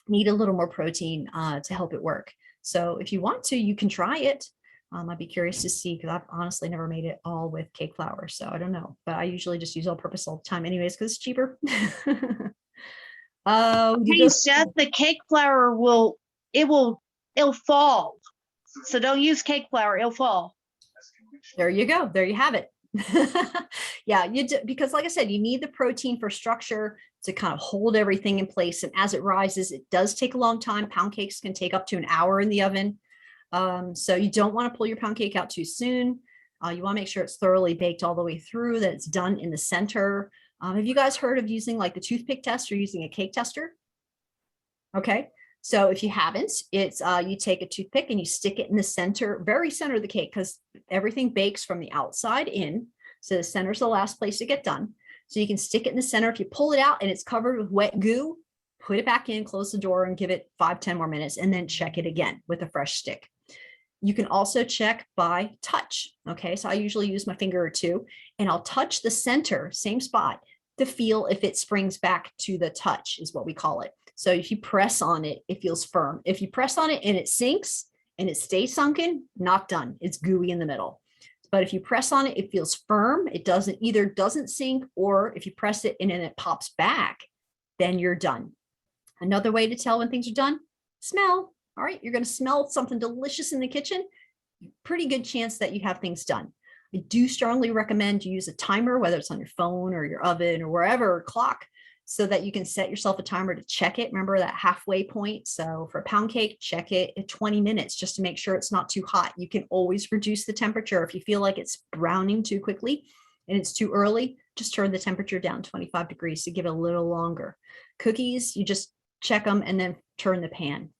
need a little more protein to help it work. So if you want to, you can try it. I'd be curious to see, because I've honestly never made it all with cake flour. So I don't know, but I usually just use all purpose all the time anyways, because it's cheaper. Hey, Seth, the cake flour it'll fall. So don't use cake flour, it'll fall. There you go. There you have it. Yeah, you do, because like I said, you need the protein for structure to kind of hold everything in place. And as it rises, it does take a long time. Pound cakes can take up to an hour in the oven. So you don't want to pull your pound cake out too soon. You want to make sure it's thoroughly baked all the way through, that it's done in the center. Have you guys heard of using like the toothpick test or using a cake tester? Okay. So if you haven't, it's you take a toothpick and you stick it in the center, very center of the cake, because everything bakes from the outside in. So the center is the last place to get done. So you can stick it in the center. If you pull it out and it's covered with wet goo, put it back in, close the door, and give it 5-10 more minutes, and then check it again with a fresh stick. You can also check by touch. Okay, so I usually use my finger or two, and I'll touch the center, same spot, to feel if it springs back to the touch, is what we call it. So if you press on it, it feels firm. If you press on it and it sinks and it stays sunken, not done. It's gooey in the middle. But if you press on it, it feels firm. It doesn't sink, or if you press it and then it pops back, then you're done. Another way to tell when things are done, smell. All right, you're going to smell something delicious in the kitchen. Pretty good chance that you have things done. I do strongly recommend you use a timer, whether it's on your phone or your oven or wherever, or clock, so that you can set yourself a timer to check it. Remember that halfway point. So for a pound cake, check it at 20 minutes just to make sure it's not too hot. You can always reduce the temperature if you feel like it's browning too quickly and it's too early. Just turn the temperature down 25 degrees to give it a little longer. Cookies, you just check them and then turn the pan.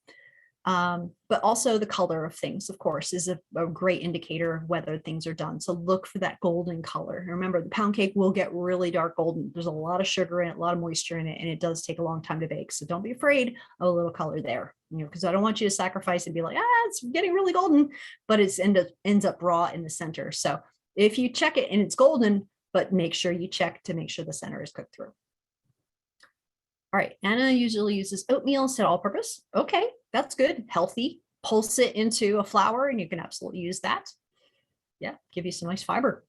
But also the color of things, of course, is a great indicator of whether things are done. So look for that golden color. Remember, the pound cake will get really dark golden. There's a lot of sugar in it, a lot of moisture in it, and it does take a long time to bake. So don't be afraid of a little color there, because I don't want you to sacrifice and be like, it's getting really golden, but it ends up raw in the center. So if you check it and it's golden, but make sure you check to make sure the center is cooked through. All right, Anna usually uses oatmeal instead of all-purpose. Okay, that's good, healthy. Pulse it into a flour and you can absolutely use that. Yeah, give you some nice fiber.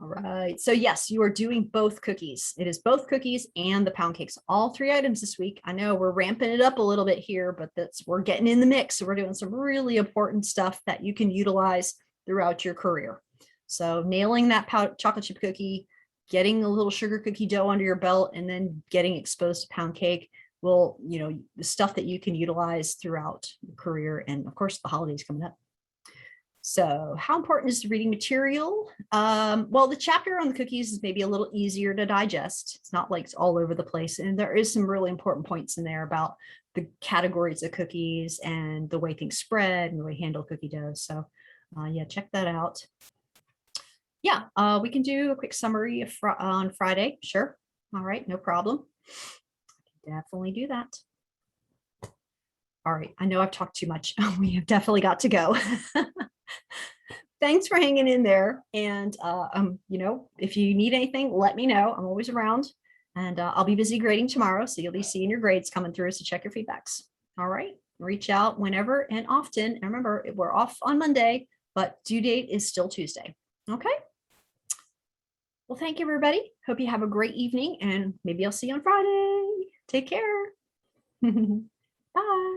All right, so yes, you are doing both cookies. It is both cookies and the pound cakes, all 3 items this week. I know we're ramping it up a little bit here, but we're getting in the mix. So we're doing some really important stuff that you can utilize throughout your career. So nailing that chocolate chip cookie, getting a little sugar cookie dough under your belt, and then getting exposed to pound cake will, the stuff that you can utilize throughout your career. And of course, the holidays coming up. So how important is the reading material? Well, the chapter on the cookies is maybe a little easier to digest. It's not like it's all over the place. And there is some really important points in there about the categories of cookies and the way things spread and the way handle cookie dough. So yeah, check that out. Yeah, we can do a quick summary on Friday. Sure. All right, no problem. Definitely do that. All right, I know I've talked too much. We have definitely got to go. Thanks for hanging in there. And, if you need anything, let me know. I'm always around, and I'll be busy grading tomorrow. So you'll be seeing your grades coming through. So check your feedbacks. All right, reach out whenever and often. And remember, we're off on Monday, but due date is still Tuesday. Okay. Well, thank you, everybody. Hope you have a great evening, and maybe I'll see you on Friday. Take care. Bye.